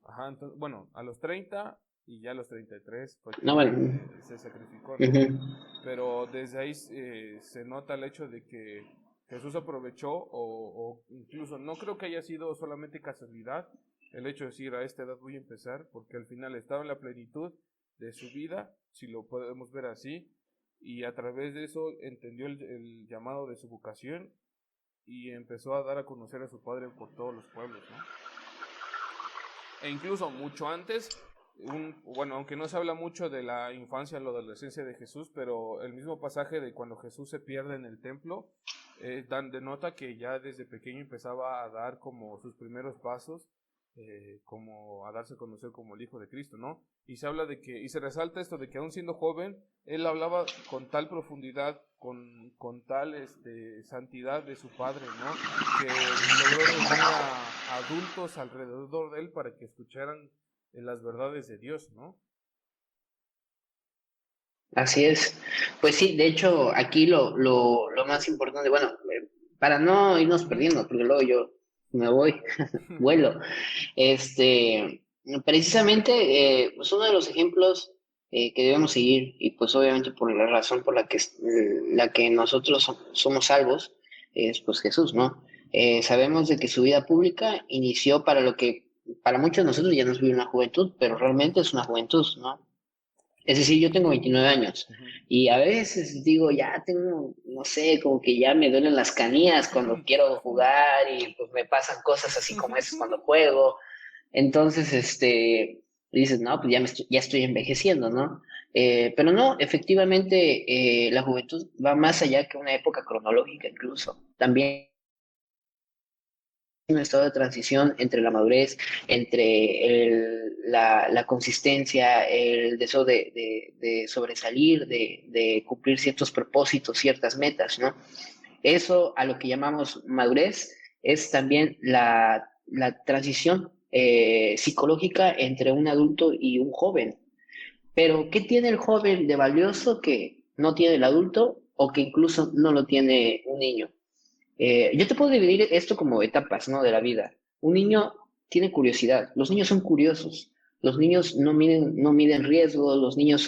Ajá, entonces, bueno, a los 30 y ya a los 33 fue No, que bueno. se sacrificó, ¿no? Uh-huh. Pero desde ahí se nota el hecho de que Jesús aprovechó o incluso no creo que haya sido solamente casualidad el hecho de decir a esta edad voy a empezar, porque al final estaba en la plenitud de su vida, si lo podemos ver así, y a través de eso entendió el llamado de su vocación y empezó a dar a conocer a su Padre por todos los pueblos, ¿no? e incluso mucho antes, bueno, aunque no se habla mucho de la infancia, la adolescencia de Jesús, pero el mismo pasaje de cuando Jesús se pierde en el templo, denota que ya desde pequeño empezaba a dar como sus primeros pasos, como a darse a conocer como el Hijo de Cristo, ¿no? Y se habla de que, y se resalta esto de que aún siendo joven, él hablaba con tal profundidad, con tal santidad de su padre, ¿no? Que logró reunir a adultos alrededor de él para que escucharan las verdades de Dios, ¿no? Así es. Pues sí, de hecho, aquí lo más importante, bueno, para no irnos perdiendo, porque luego yo me voy, vuelo, este, precisamente, pues uno de los ejemplos que debemos seguir, y pues obviamente por la razón por la que nosotros somos salvos, es pues Jesús, ¿no? Sabemos de que su vida pública inició para lo que para muchos de nosotros ya nos vive una juventud, pero realmente es una juventud, ¿no? Es decir, yo tengo 29 años Ujú. y a veces digo, ya tengo, no sé, como que ya me duelen las canillas cuando quiero jugar y pues me pasan cosas así como esas cuando juego. Entonces, dices, no, pues ya estoy envejeciendo, ¿no? Pero no, efectivamente, la juventud va más allá que una época cronológica incluso. También un estado de transición entre la madurez, entre la consistencia, el deseo de sobresalir, de cumplir ciertos propósitos, ciertas metas, ¿no? Eso a lo que llamamos madurez es también la transición psicológica entre un adulto y un joven. Pero, ¿qué tiene el joven de valioso que no tiene el adulto o que incluso no lo tiene un niño? Yo te puedo dividir esto como etapas, ¿no? De la vida. Un niño tiene curiosidad, los niños son curiosos, los niños no miden riesgos, los niños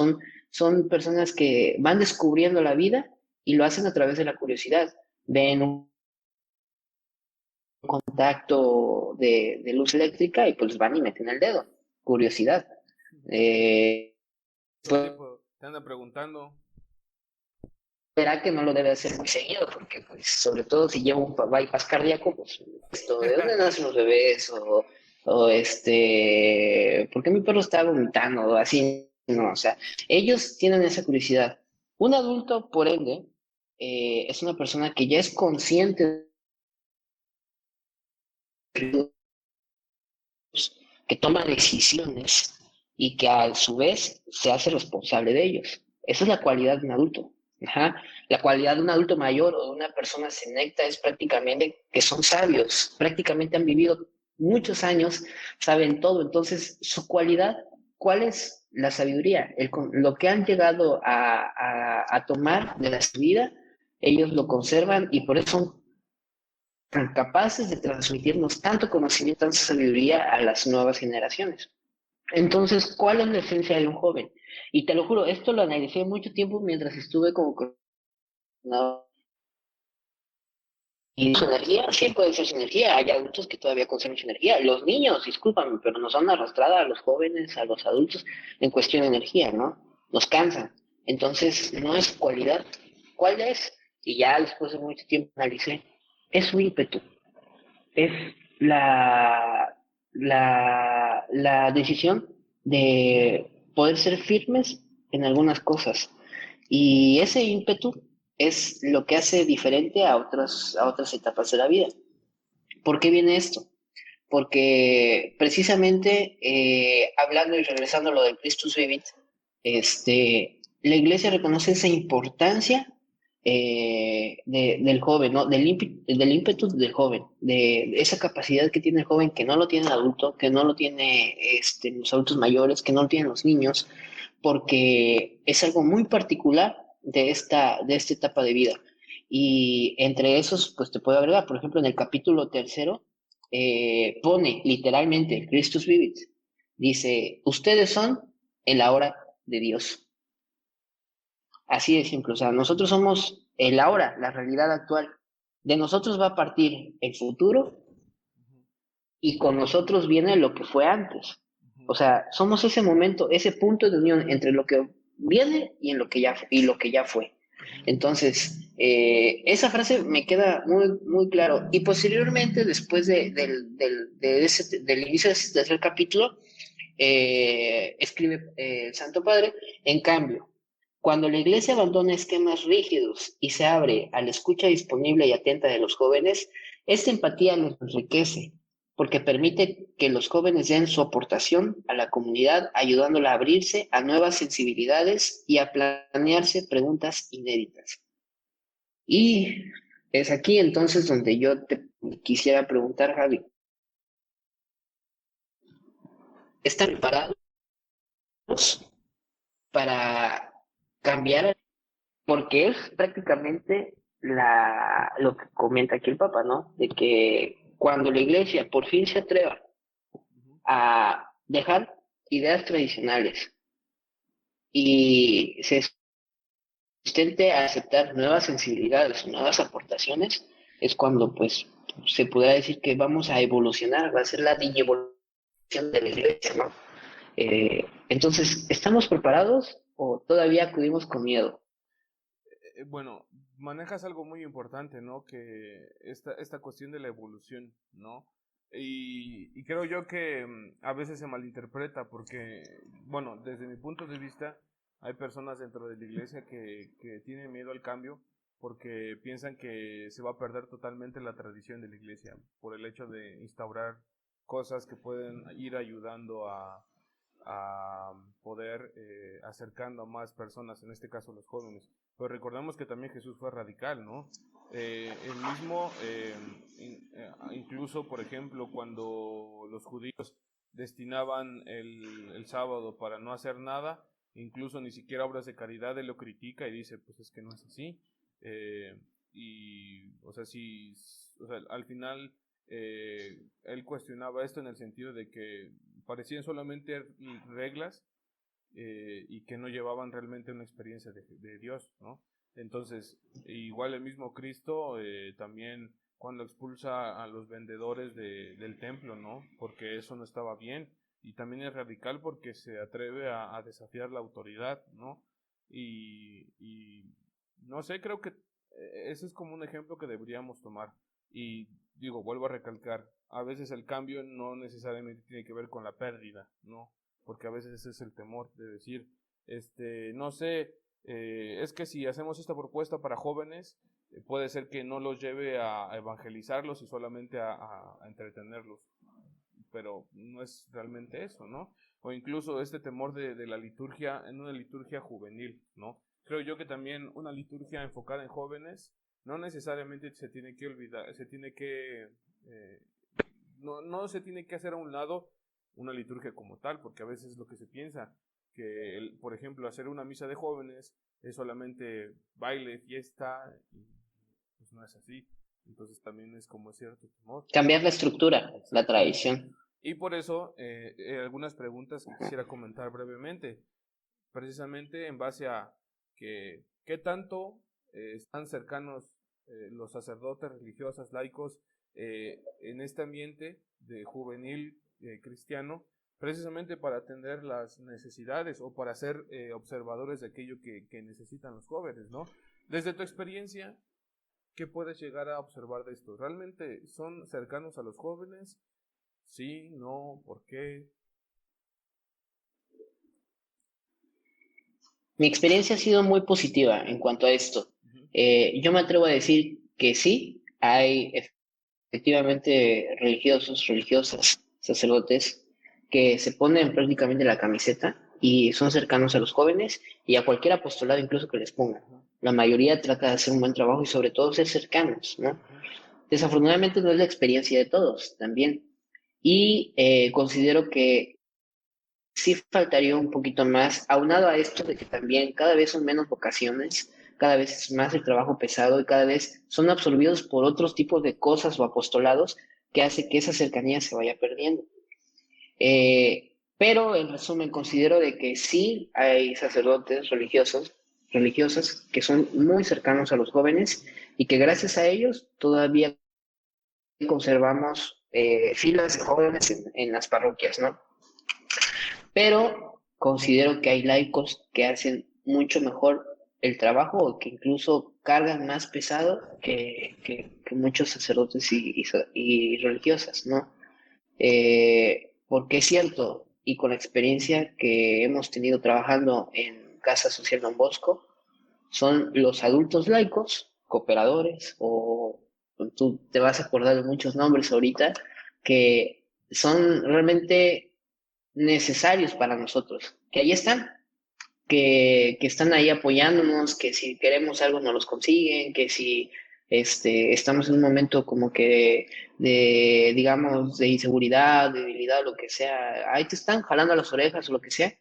son personas que van descubriendo la vida y lo hacen a través de la curiosidad. Ven un contacto de luz eléctrica y pues van y meten el dedo. Curiosidad. Eh, Todo pues, tipo, te anda preguntando. verá que no lo debe hacer muy seguido, porque pues, sobre todo si lleva un bypass cardíaco, pues esto, ¿de dónde nacen los bebés? ¿Por qué mi perro está vomitando? O así, no, o sea, ellos tienen esa curiosidad. Un adulto, por ende, es una persona que ya es consciente, que toma decisiones y que a su vez se hace responsable de ellos. Esa es la cualidad de un adulto. Ajá. La cualidad de un adulto mayor o de una persona senecta es prácticamente que son sabios, prácticamente han vivido muchos años, saben todo. Entonces, su cualidad, ¿cuál es? La sabiduría, lo que han llegado a tomar de la vida, ellos lo conservan y por eso son tan capaces de transmitirnos tanto conocimiento, tanta sabiduría a las nuevas generaciones. Entonces, ¿cuál es la esencia de un joven? Y te lo juro, esto lo analicé mucho tiempo mientras estuve como coordinador. Y su energía, sí puede ser su energía. Hay adultos que todavía conservan su energía. Los niños, discúlpame, pero nos han arrastrado a los jóvenes, a los adultos, en cuestión de energía, ¿no? Nos cansan. Entonces, no es cualidad. ¿Cuál es? Y ya después de mucho tiempo analicé. Es su ímpetu. Es la decisión de poder ser firmes en algunas cosas. Y ese ímpetu es lo que hace diferente a otras etapas de la vida. ¿Por qué viene esto? Porque precisamente hablando y regresando a lo del Christus Vivit, la iglesia reconoce esa importancia del joven, ¿no? Del ímpetu del joven, de esa capacidad que tiene el joven que no lo tiene el adulto, que no lo tiene los adultos mayores, que no lo tienen los niños, porque es algo muy particular de esta etapa de vida. Y entre esos, pues te puedo agregar, por ejemplo, en el capítulo 3, pone literalmente, Christus Vivit, dice, ustedes son el ahora de Dios. Así de simple, o sea, nosotros somos el ahora, la realidad actual. De nosotros va a partir el futuro Ujú, y con nosotros viene lo que fue antes. ujú, O sea, somos ese momento, ese punto de unión entre lo que viene y lo que ya fue. ujú. Entonces, Esa frase me queda muy, muy claro. Y posteriormente, después del inicio de ese tercer capítulo, escribe el Santo Padre, en cambio, cuando la Iglesia abandona esquemas rígidos y se abre a la escucha disponible y atenta de los jóvenes, esta empatía los enriquece, porque permite que los jóvenes den su aportación a la comunidad, ayudándola a abrirse a nuevas sensibilidades y a planearse preguntas inéditas. Y es aquí entonces donde yo te quisiera preguntar, Javi, ¿están preparados para cambiar? Porque es prácticamente lo que comenta aquí el Papa, ¿no? De que cuando la Iglesia por fin se atreva Ujú. a dejar ideas tradicionales y se sustente a aceptar nuevas sensibilidades, nuevas aportaciones, es cuando pues se podrá decir que vamos a evolucionar, va a ser la evolución de la Iglesia, ¿no? Entonces, ¿estamos preparados o todavía acudimos con miedo? Bueno, manejas algo muy importante, ¿no? Que esta cuestión de la evolución, ¿no? Y creo yo que a veces se malinterpreta porque, bueno, desde mi punto de vista, hay personas dentro de la iglesia que tienen miedo al cambio porque piensan que se va a perder totalmente la tradición de la iglesia por el hecho de instaurar cosas que pueden ir ayudando a poder acercando a más personas, en este caso los jóvenes. Pero recordemos que también Jesús fue radical, ¿no? El mismo, incluso, por ejemplo, cuando los judíos destinaban el sábado para no hacer nada, incluso ni siquiera obras de caridad, él lo critica y dice, pues es que no es así. Y, o sea, si, o sea, al final él cuestionaba esto en el sentido de que parecían solamente reglas y que no llevaban realmente una experiencia de Dios, ¿no? Entonces, igual el mismo Cristo también cuando expulsa a los vendedores del templo, ¿no? Porque eso no estaba bien. Y también es radical porque se atreve a desafiar la autoridad, ¿no? Y no sé, creo que ese es como un ejemplo que deberíamos tomar. Y digo, vuelvo a recalcar, a veces el cambio no necesariamente tiene que ver con la pérdida, ¿no? Porque a veces ese es el temor de decir, no sé, es que si hacemos esta propuesta para jóvenes, puede ser que no los lleve a evangelizarlos y solamente a entretenerlos, pero no es realmente eso, ¿no? O incluso este temor de la liturgia en una liturgia juvenil, ¿no? Creo yo que también una liturgia enfocada en jóvenes no necesariamente se tiene que olvidar, se tiene que, eh, no se tiene que hacer a un lado una liturgia como tal, porque a veces es lo que se piensa, que por ejemplo hacer una misa de jóvenes es solamente baile, fiesta, y pues no es así. Entonces también es como cierto temor. Cambiar la estructura, la Exactamente. tradición. Y por eso algunas preguntas que quisiera comentar brevemente, precisamente en base a que qué tanto están cercanos los sacerdotes, religiosas, laicos, en este ambiente de juvenil cristiano, precisamente para atender las necesidades o para ser observadores de aquello que necesitan los jóvenes, ¿no? Desde tu experiencia, ¿qué puedes llegar a observar de esto? ¿Realmente son cercanos a los jóvenes? Sí, no, ¿por qué? Mi experiencia ha sido muy positiva en cuanto a esto. Ujú, Yo me atrevo a decir que sí, hay efectivamente religiosos, religiosas, sacerdotes que se ponen prácticamente la camiseta y son cercanos a los jóvenes y a cualquier apostolado incluso que les pongan. ujú, La mayoría trata de hacer un buen trabajo y sobre todo ser cercanos, ¿no? ujú, Desafortunadamente no es la experiencia de todos también. Y considero que sí faltaría un poquito más, aunado a esto de que también cada vez son menos vocaciones, cada vez es más el trabajo pesado y cada vez son absorbidos por otros tipos de cosas o apostolados que hace que esa cercanía se vaya perdiendo. Pero en resumen, considero de que sí hay sacerdotes religiosos, religiosas que son muy cercanos a los jóvenes y que gracias a ellos todavía conservamos filas de jóvenes en las parroquias, ¿no? Pero considero que hay laicos que hacen mucho mejor el trabajo o que incluso cargan más pesado que muchos sacerdotes y religiosas, ¿no? Porque es cierto, y con la experiencia que hemos tenido trabajando en Casa Social Don Bosco, son los adultos laicos, cooperadores, o tú te vas a acordar de muchos nombres ahorita, que son realmente necesarios para nosotros, que ahí están, que están ahí apoyándonos, que si queremos algo nos los consiguen, que si estamos en un momento como que digamos, de inseguridad, de debilidad, lo que sea, ahí te están jalando las orejas o lo que sea,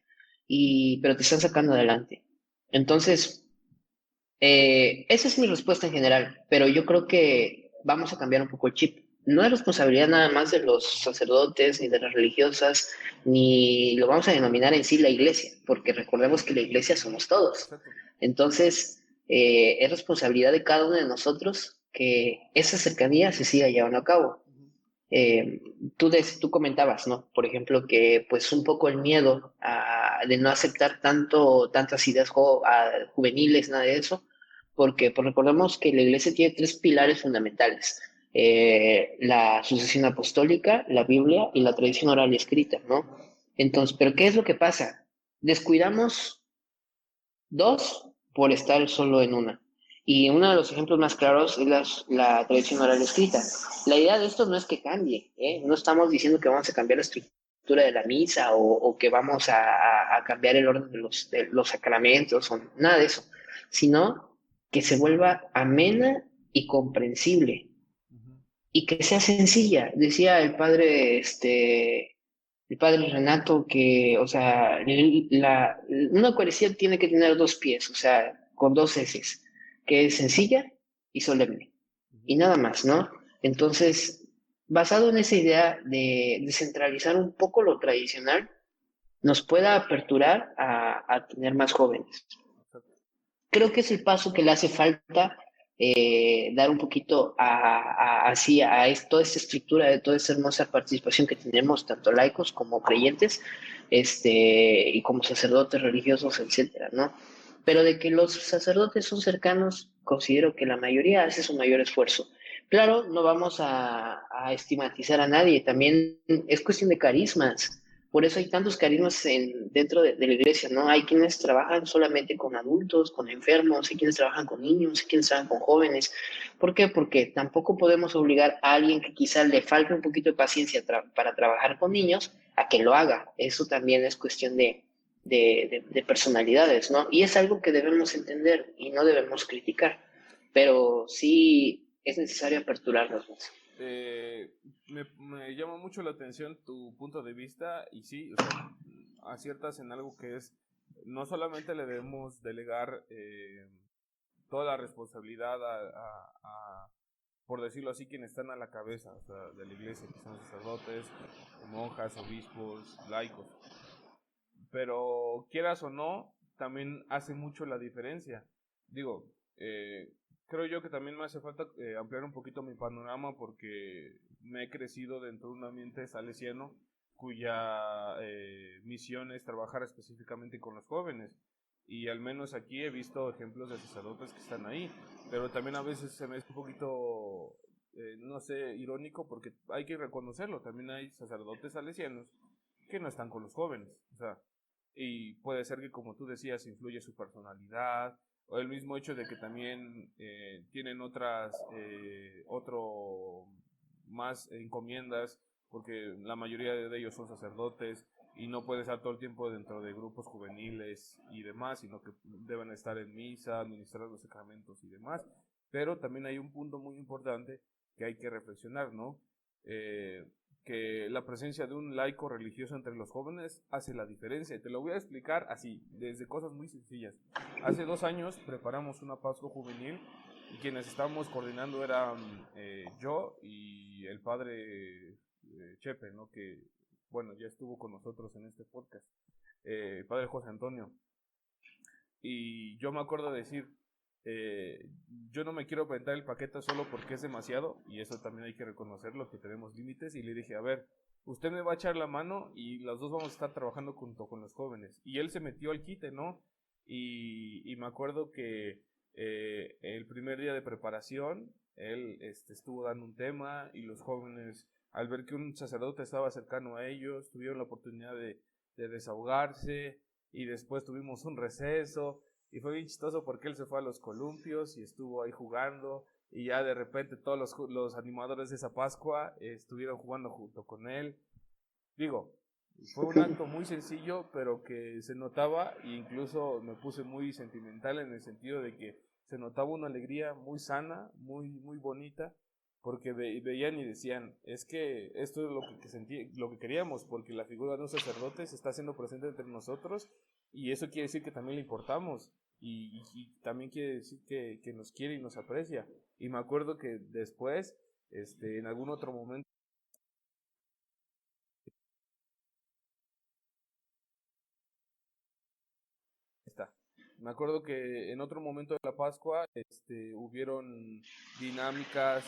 pero te están sacando adelante. Entonces, esa es mi respuesta en general, pero yo creo que vamos a cambiar un poco el chip. No es responsabilidad nada más de los sacerdotes ni de las religiosas, ni lo vamos a denominar en sí la iglesia, porque recordemos que la iglesia somos todos. Exacto. Entonces, es responsabilidad de cada uno de nosotros que esa cercanía se siga llevando a cabo. Ujú. Eh, tú comentabas, ¿no? Por ejemplo, que pues un poco el miedo de no aceptar tantas ideas juveniles, nada de eso, porque pues, recordemos que la iglesia tiene tres pilares fundamentales: la sucesión apostólica, la Biblia y la tradición oral y escrita, ¿no? Entonces, ¿pero qué es lo que pasa? Descuidamos dos por estar solo en una. Y uno de los ejemplos más claros es la tradición oral escrita. La idea de esto no es que cambie, ¿eh? No estamos diciendo que vamos a cambiar la estructura de la misa o que vamos a cambiar el orden de los sacramentos o nada de eso, sino que se vuelva amena y comprensible Ujú. y que sea sencilla. Decía el padre Renato que, o sea, una Eucaristía tiene que tener dos pies, o sea, con dos eses, que es sencilla y solemne, y Ujú. nada más, ¿no? Entonces, basado en esa idea de descentralizar un poco lo tradicional, nos pueda aperturar a tener más jóvenes. Exacto. Creo que es el paso que le hace falta dar un poquito así toda esta estructura de toda esta hermosa participación que tenemos, tanto laicos como creyentes, y como sacerdotes religiosos, etcétera, ¿no? Pero de que los sacerdotes son cercanos, considero que la mayoría hace su mayor esfuerzo. Claro, no vamos a estigmatizar a nadie, también es cuestión de carismas. Por eso hay tantos carismas dentro de la iglesia, ¿no? Hay quienes trabajan solamente con adultos, con enfermos, hay quienes trabajan con niños, hay quienes trabajan con jóvenes. ¿Por qué? Porque tampoco podemos obligar a alguien que quizás le falte un poquito de paciencia para trabajar con niños a que lo haga. Eso también es cuestión de personalidades, ¿no? Y es algo que debemos entender y no debemos criticar, pero sí es necesario aperturarnos más. Me llama mucho la atención tu punto de vista y sí, o sea, aciertas en algo que es, no solamente le debemos delegar toda la responsabilidad por decirlo así, quienes están a la cabeza, o sea, de la iglesia, que son sacerdotes, monjas, obispos, laicos, pero quieras o no, también hace mucho la diferencia. Digo, creo yo que también me hace falta ampliar un poquito mi panorama porque me he crecido dentro de un ambiente salesiano cuya misión es trabajar específicamente con los jóvenes. Y al menos aquí he visto ejemplos de sacerdotes que están ahí, pero también a veces se me es un poquito, no sé, irónico porque hay que reconocerlo, también hay sacerdotes salesianos que no están con los jóvenes, o sea, y puede ser que como tú decías influye su personalidad o el mismo hecho de que también tienen otro más encomiendas porque la mayoría de ellos son sacerdotes y no puede estar todo el tiempo dentro de grupos juveniles y demás, sino que deben estar en misa, administrar los sacramentos y demás. Pero también hay un punto muy importante que hay que reflexionar, ¿no? Eh, que la presencia de un laico religioso entre los jóvenes hace la diferencia. Y te lo voy a explicar así, desde cosas muy sencillas. Hace 2 años preparamos una Pascua juvenil y quienes estábamos coordinando eran yo y el padre Chepe, ¿no? Que, bueno, ya estuvo con nosotros en este podcast, el padre José Antonio. Y yo me acuerdo de decir, eh, yo no me quiero aventar el paquete solo porque es demasiado, y eso también hay que reconocerlo, que tenemos límites, y le dije, a ver, usted me va a echar la mano y los dos vamos a estar trabajando junto con los jóvenes. Y él se metió al quite, ¿no? Y me acuerdo que el primer día de preparación, él estuvo dando un tema y los jóvenes, al ver que un sacerdote estaba cercano a ellos, tuvieron la oportunidad de desahogarse y después tuvimos un receso y fue bien chistoso porque él se fue a los columpios y estuvo ahí jugando y ya de repente todos los animadores de esa Pascua estuvieron jugando junto con él. Digo, fue un acto muy sencillo, pero que se notaba, e incluso me puse muy sentimental en el sentido de que se notaba una alegría muy sana, muy bonita, porque veían y decían, es que esto es lo que queríamos, porque la figura de un sacerdote se está haciendo presente entre nosotros, y eso quiere decir que también le importamos, y también quiere decir que nos quiere y nos aprecia. Y me acuerdo que después, en algún otro momento, está. Me acuerdo que en otro momento de la Pascua, hubieron dinámicas,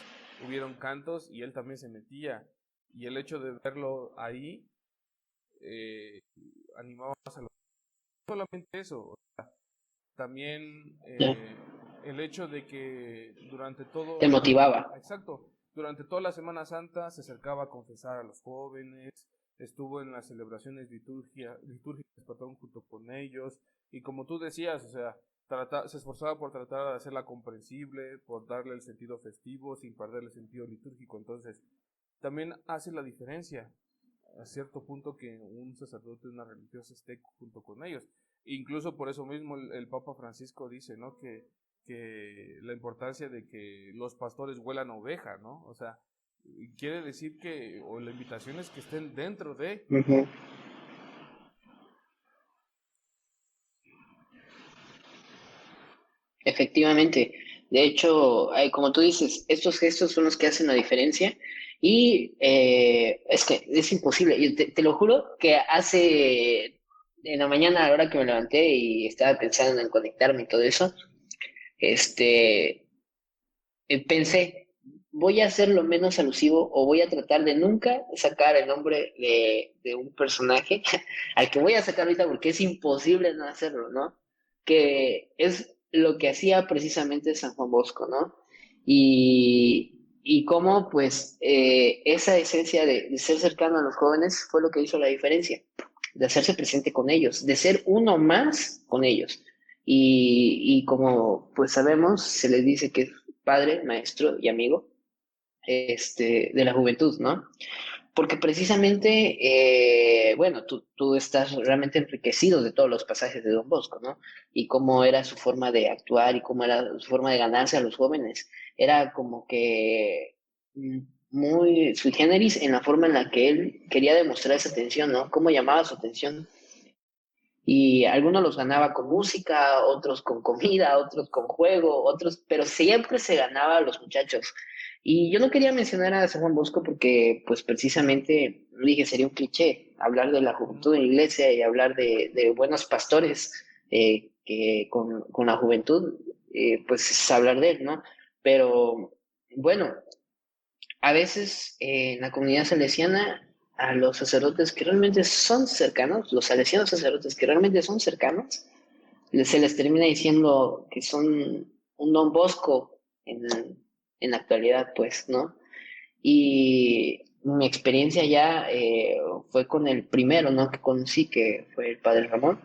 hubieron cantos y él también se metía. Y el hecho de verlo ahí eh, animaba más a los. No solamente eso, también Ya. el hecho de que durante Te todo, motivaba. exacto, durante toda la Semana Santa se acercaba a confesar a los jóvenes, estuvo en las celebraciones litúrgicas, perdón, junto con ellos, y como tú decías, o sea, se esforzaba por tratar de hacerla comprensible, por darle el sentido festivo sin perder el sentido litúrgico. Entonces también hace la diferencia a cierto punto que un sacerdote de una religiosa esté junto con ellos. Incluso por eso mismo el Papa Francisco dice, ¿no? Que la importancia de que los pastores huelan oveja, ¿no? O sea, quiere decir que, o la invitación es que estén dentro de. Uh-huh. Efectivamente. De hecho, como tú dices, estos gestos son los que hacen la diferencia y es que es imposible. Yo te lo juro que hace en la mañana, a la hora que me levanté y estaba pensando en conectarme y todo eso, este, pensé, voy a ser lo menos alusivo o voy a tratar de nunca sacar el nombre de un personaje al que voy a sacar ahorita porque es imposible no hacerlo, ¿no? Que es lo que hacía precisamente San Juan Bosco, ¿no? Y cómo, pues, esa esencia de ser cercano a los jóvenes fue lo que hizo la diferencia, de hacerse presente con ellos, de ser uno más con ellos. Y como pues sabemos, se les dice que es padre, maestro y amigo de la juventud, ¿no? Porque precisamente, bueno, tú estás realmente enriquecido de todos los pasajes de Don Bosco, ¿no? Y cómo era su forma de actuar y cómo era su forma de ganarse a los jóvenes. Era como que muy sui generis en la forma en la que él quería demostrar esa atención, ¿no? Cómo llamaba su atención y algunos los ganaba con música, otros con comida, otros con juego, otros, pero siempre se ganaba a los muchachos. Y yo no quería mencionar a San Juan Bosco porque, pues precisamente, dije, sería un cliché hablar de la juventud en la iglesia y hablar de buenos pastores que con la juventud, pues es hablar de él, ¿no? Pero bueno, a veces en la comunidad salesiana, a los sacerdotes que realmente son cercanos, los salesianos sacerdotes que realmente son cercanos, se les termina diciendo que son un Don Bosco en la actualidad, pues, ¿no? Y mi experiencia ya fue con el primero, ¿no? Que conocí, que fue el Padre Ramón.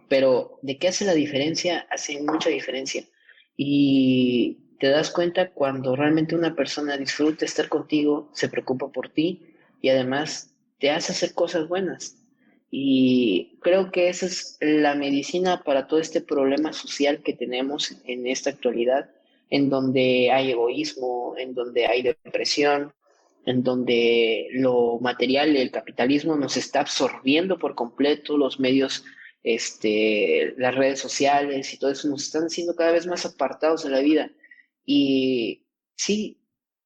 Pero ¿de qué hace la diferencia? Hace mucha diferencia. Y te das cuenta cuando realmente una persona disfruta estar contigo, se preocupa por ti y además te hace hacer cosas buenas. Y creo que esa es la medicina para todo este problema social que tenemos en esta actualidad, en donde hay egoísmo, en donde hay depresión, en donde lo material, el capitalismo nos está absorbiendo por completo, los medios, las redes sociales y todo eso nos están haciendo cada vez más apartados de la vida. Y sí,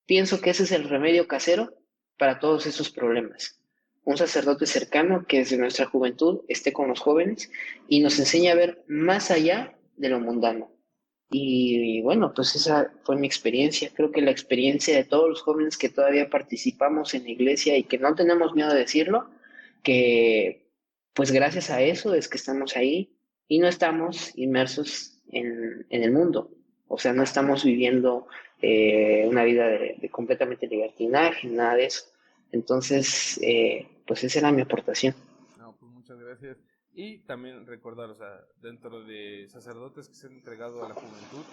pienso que ese es el remedio casero para todos esos problemas. Un sacerdote cercano que desde nuestra juventud esté con los jóvenes y nos enseñe a ver más allá de lo mundano. Y bueno, pues esa fue mi experiencia. Creo que la experiencia de todos los jóvenes que todavía participamos en la iglesia y que no tenemos miedo de decirlo, que pues gracias a eso es que estamos ahí y no estamos inmersos en el mundo. O sea, no estamos viviendo una vida de completamente libertinaje, nada de eso. Entonces, pues esa era mi aportación. No, pues muchas gracias. Y también recordar, o sea, dentro de sacerdotes que se han entregado a la juventud,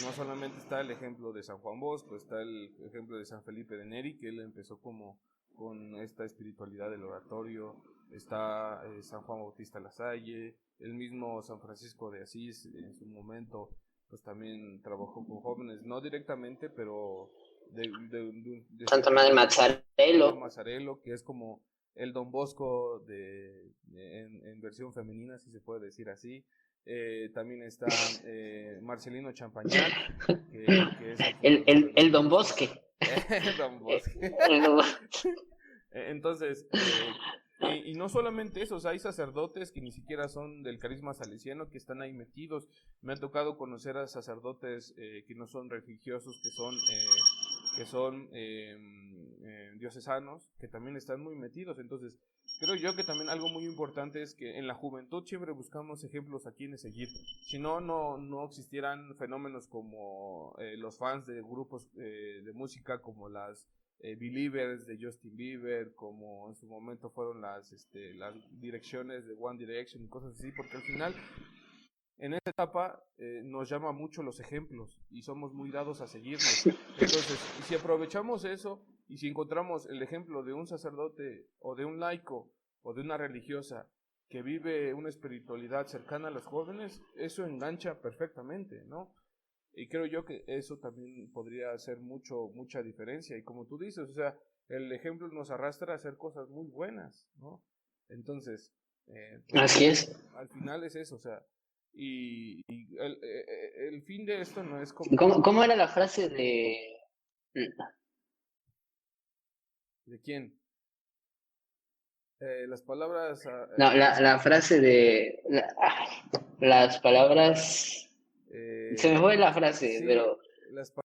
no solamente está el ejemplo de San Juan Bosco, está el ejemplo de San Felipe de Neri, que él empezó como con esta espiritualidad del oratorio, está San Juan Bautista Lasalle, el mismo San Francisco de Asís en su momento, pues también trabajó con jóvenes, no directamente, pero de Santa cierta Madre manera, María Mazzarello. Mazzarello, que es como el Don Bosco en versión femenina, si se puede decir así. También está Marcelino Champañat, que es al final un El sacerdote Don mixto. Bosque. Don Eh, Bosque. el Don- Entonces, y no solamente esos, hay sacerdotes que ni siquiera son del carisma salesiano que están ahí metidos. Me ha tocado conocer a sacerdotes que no son religiosos, que son diocesanos, que también están muy metidos. Entonces, creo yo que también algo muy importante es que en la juventud siempre buscamos ejemplos a quienes seguir. Si no, no existieran fenómenos como los fans de grupos de música como las Believers de Justin Bieber, como en su momento fueron las direcciones de One Direction y cosas así, porque al final en esta etapa nos llama mucho los ejemplos y somos muy dados a seguirlos. Entonces, si aprovechamos eso y si encontramos el ejemplo de un sacerdote o de un laico o de una religiosa que vive una espiritualidad cercana a los jóvenes, eso engancha perfectamente, ¿no? Y creo yo que eso también podría hacer mucha diferencia. Y como tú dices, o sea, el ejemplo nos arrastra a hacer cosas muy buenas, ¿no? Entonces, pues Así es. al final es eso, o sea, y el fin de esto no es como, ¿Cómo era la frase de... ¿de quién? Las palabras, No, la frase de... las palabras... Se me eh, fue la frase, sí, pero las, pa-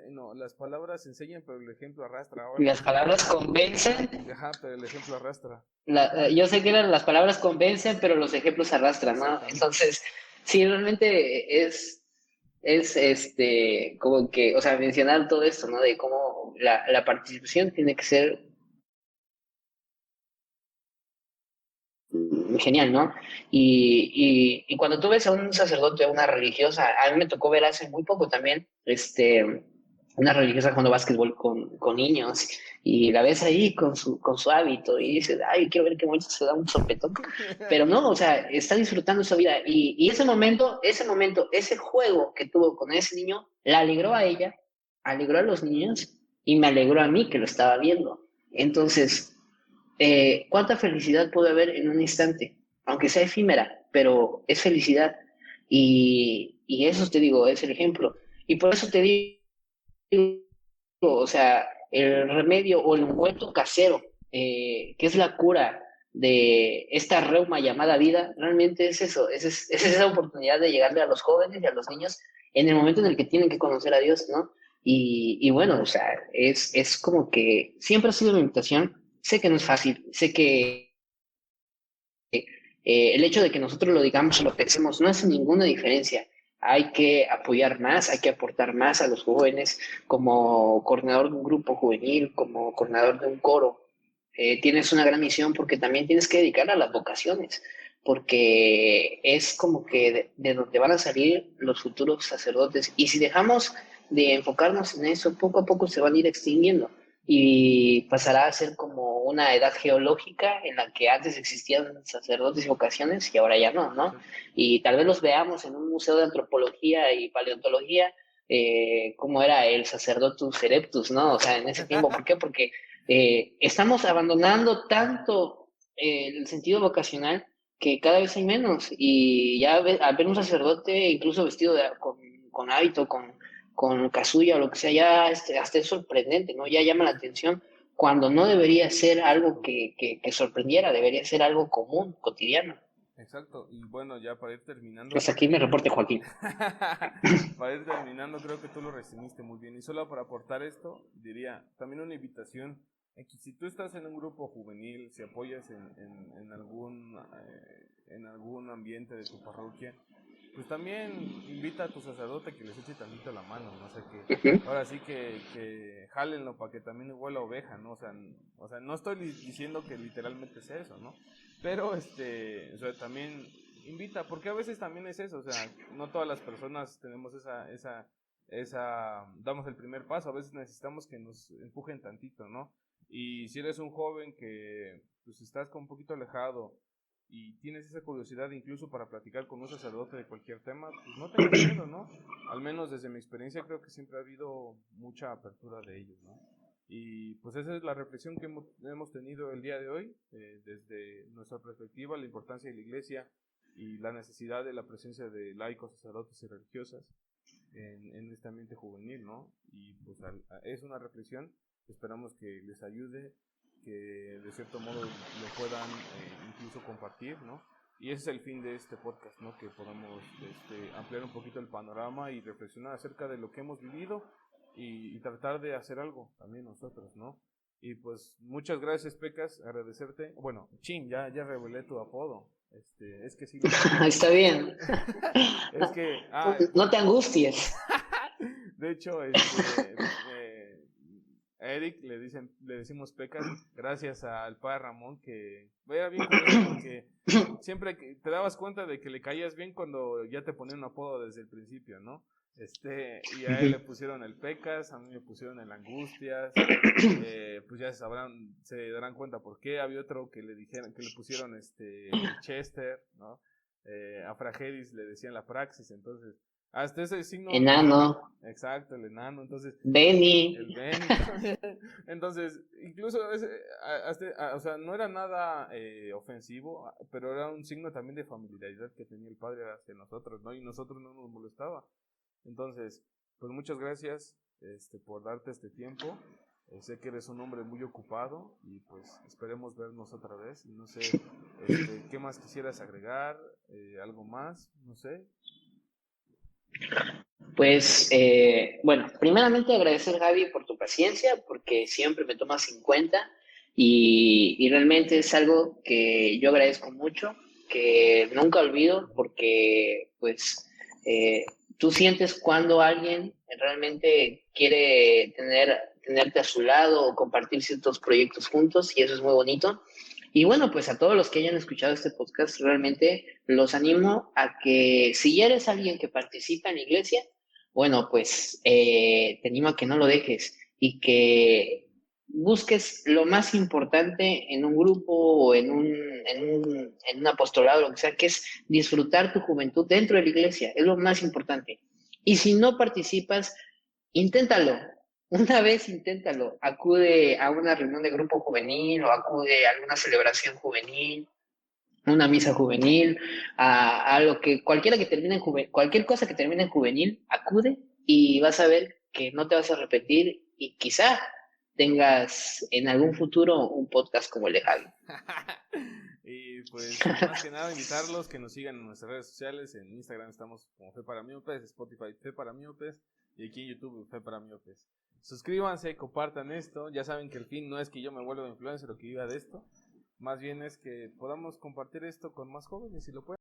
no, las palabras enseñan, pero el ejemplo arrastra, o algo las así. palabras convencen. Ajá, pero el ejemplo arrastra. Yo sé que las palabras convencen, pero los ejemplos arrastran, ¿no? Exactamente. Entonces, sí, realmente es como que, o sea, mencionar todo esto, ¿no? De cómo la participación tiene que ser genial, ¿no? Y cuando tú ves a un sacerdote, a una religiosa, a mí me tocó ver hace muy poco también, una religiosa jugando básquetbol con niños, y la ves ahí con su hábito, y dices, ay, quiero ver qué mucho se da un sopetón. Pero no, o sea, está disfrutando su vida, y ese juego que tuvo con ese niño, la alegró a ella, alegró a los niños, y me alegró a mí que lo estaba viendo. Entonces, cuánta felicidad puede haber en un instante, aunque sea efímera, pero es felicidad. Y eso te digo, es el ejemplo. Y por eso te digo, o sea, el remedio o el ungüento casero, que es la cura de esta reuma llamada vida, realmente es eso, es esa oportunidad de llegarle a los jóvenes y a los niños en el momento en el que tienen que conocer a Dios, ¿no? Y bueno, o sea, es como que siempre ha sido mi invitación. Sé que no es fácil, sé que el hecho de que nosotros lo digamos o lo pensemos no hace ninguna diferencia. Hay que apoyar más, hay que aportar más a los jóvenes como coordinador de un grupo juvenil, como coordinador de un coro. Tienes una gran misión porque también tienes que dedicar a las vocaciones, porque es como que de donde van a salir los futuros sacerdotes. Y si dejamos de enfocarnos en eso, poco a poco se van a ir extinguiendo y pasará a ser como una edad geológica en la que antes existían sacerdotes y vocaciones y ahora ya no, ¿no? Exacto. Y tal vez los veamos en un museo de antropología y paleontología, como era el sacerdotus erectus, ¿no? O sea, en ese tiempo, ¿por qué? Porque estamos abandonando tanto el sentido vocacional que cada vez hay menos y ya al ver un sacerdote incluso vestido con hábito, con casulla o lo que sea, ya hasta es sorprendente, ¿no? Ya llama la atención cuando no debería ser algo Exacto. que sorprendiera, debería ser algo común, cotidiano. Exacto. Y bueno, ya para ir terminando, Hasta aquí me reporte Joaquín. para ir terminando, creo que tú lo resumiste muy bien. Y solo para aportar esto, diría también una invitación. Que si tú estás en un grupo juvenil, si apoyas en algún ambiente de tu parroquia, pues también invita a tu sacerdote que les eche tantito la mano, ¿no? O sea, ahora sí que jálenlo para que también huela oveja, ¿no? O sea, no estoy diciendo que literalmente sea eso, ¿no? Pero, o sea, también invita, porque a veces también es eso, o sea, no todas las personas tenemos damos el primer paso, a veces necesitamos que nos empujen tantito, ¿no? Y si eres un joven que, pues, estás con un poquito alejado, y tienes esa curiosidad incluso para platicar con un sacerdote de cualquier tema, pues no tengas miedo, ¿no? Al menos desde mi experiencia creo que siempre ha habido mucha apertura de ellos, ¿no? Y pues esa es la reflexión que hemos tenido el día de hoy, desde nuestra perspectiva, la importancia de la iglesia y la necesidad de la presencia de laicos, sacerdotes y religiosas en este ambiente juvenil, ¿no? Y pues es una reflexión, esperamos que les ayude, que de cierto modo lo puedan incluso compartir, ¿no? Y ese es el fin de este podcast, ¿no? Que podamos ampliar un poquito el panorama y reflexionar acerca de lo que hemos vivido y tratar de hacer algo también nosotros, ¿no? Y pues muchas gracias, Pecas, agradecerte. Bueno, ya revelé tu apodo. Es que sí. Está bien. Es que... no te angusties. De hecho, a Eric le decimos Pecas gracias al padre Ramón, que era bien curioso porque siempre te dabas cuenta de que le caías bien cuando ya te ponían un apodo desde el principio, ¿no? Y a él le pusieron el Pecas, a mí me pusieron el Angustias, pues ya se darán cuenta por qué. Había otro que le pusieron el Chester, ¿no? A Fragedis le decían la Praxis, entonces hasta ese signo. Enano. Exacto, el enano. Entonces. Benny. El Benny. Entonces, incluso o sea, no era nada ofensivo, pero era un signo también de familiaridad que tenía el padre hacia nosotros, ¿no? Y nosotros no nos molestaba. Entonces, pues muchas gracias por darte este tiempo. Sé que eres un hombre muy ocupado y pues esperemos vernos otra vez. Y no sé, ¿qué más quisieras agregar? ¿Algo más? No sé. Pues, bueno, primeramente agradecer, Javi, por tu paciencia, porque siempre me tomas en cuenta y realmente es algo que yo agradezco mucho, que nunca olvido, porque pues tú sientes cuando alguien realmente quiere tenerte a su lado o compartir ciertos proyectos juntos, y eso es muy bonito. Y bueno, pues a todos los que hayan escuchado este podcast, realmente los animo a que si ya eres alguien que participa en la iglesia, bueno, pues te animo a que no lo dejes y que busques lo más importante en un grupo o en un apostolado, lo que sea, que es disfrutar tu juventud dentro de la iglesia, es lo más importante. Y si no participas, inténtalo. Una vez inténtalo, acude a una reunión de grupo juvenil o acude a alguna celebración juvenil, una misa juvenil, a lo que cualquier cosa que termine en juvenil, acude y vas a ver que no te vas a repetir y quizá tengas en algún futuro un podcast como el de Javi. Y pues más que nada invitarlos que nos sigan en nuestras redes sociales. En Instagram estamos como Fe para Miopes, Spotify Fe para Miopes y aquí en YouTube Fe para Miopes. Suscríbanse, compartan esto. Ya saben que el fin no es que yo me vuelva influencer o que viva de esto. Más bien es que podamos compartir esto con más jóvenes y lo pueden.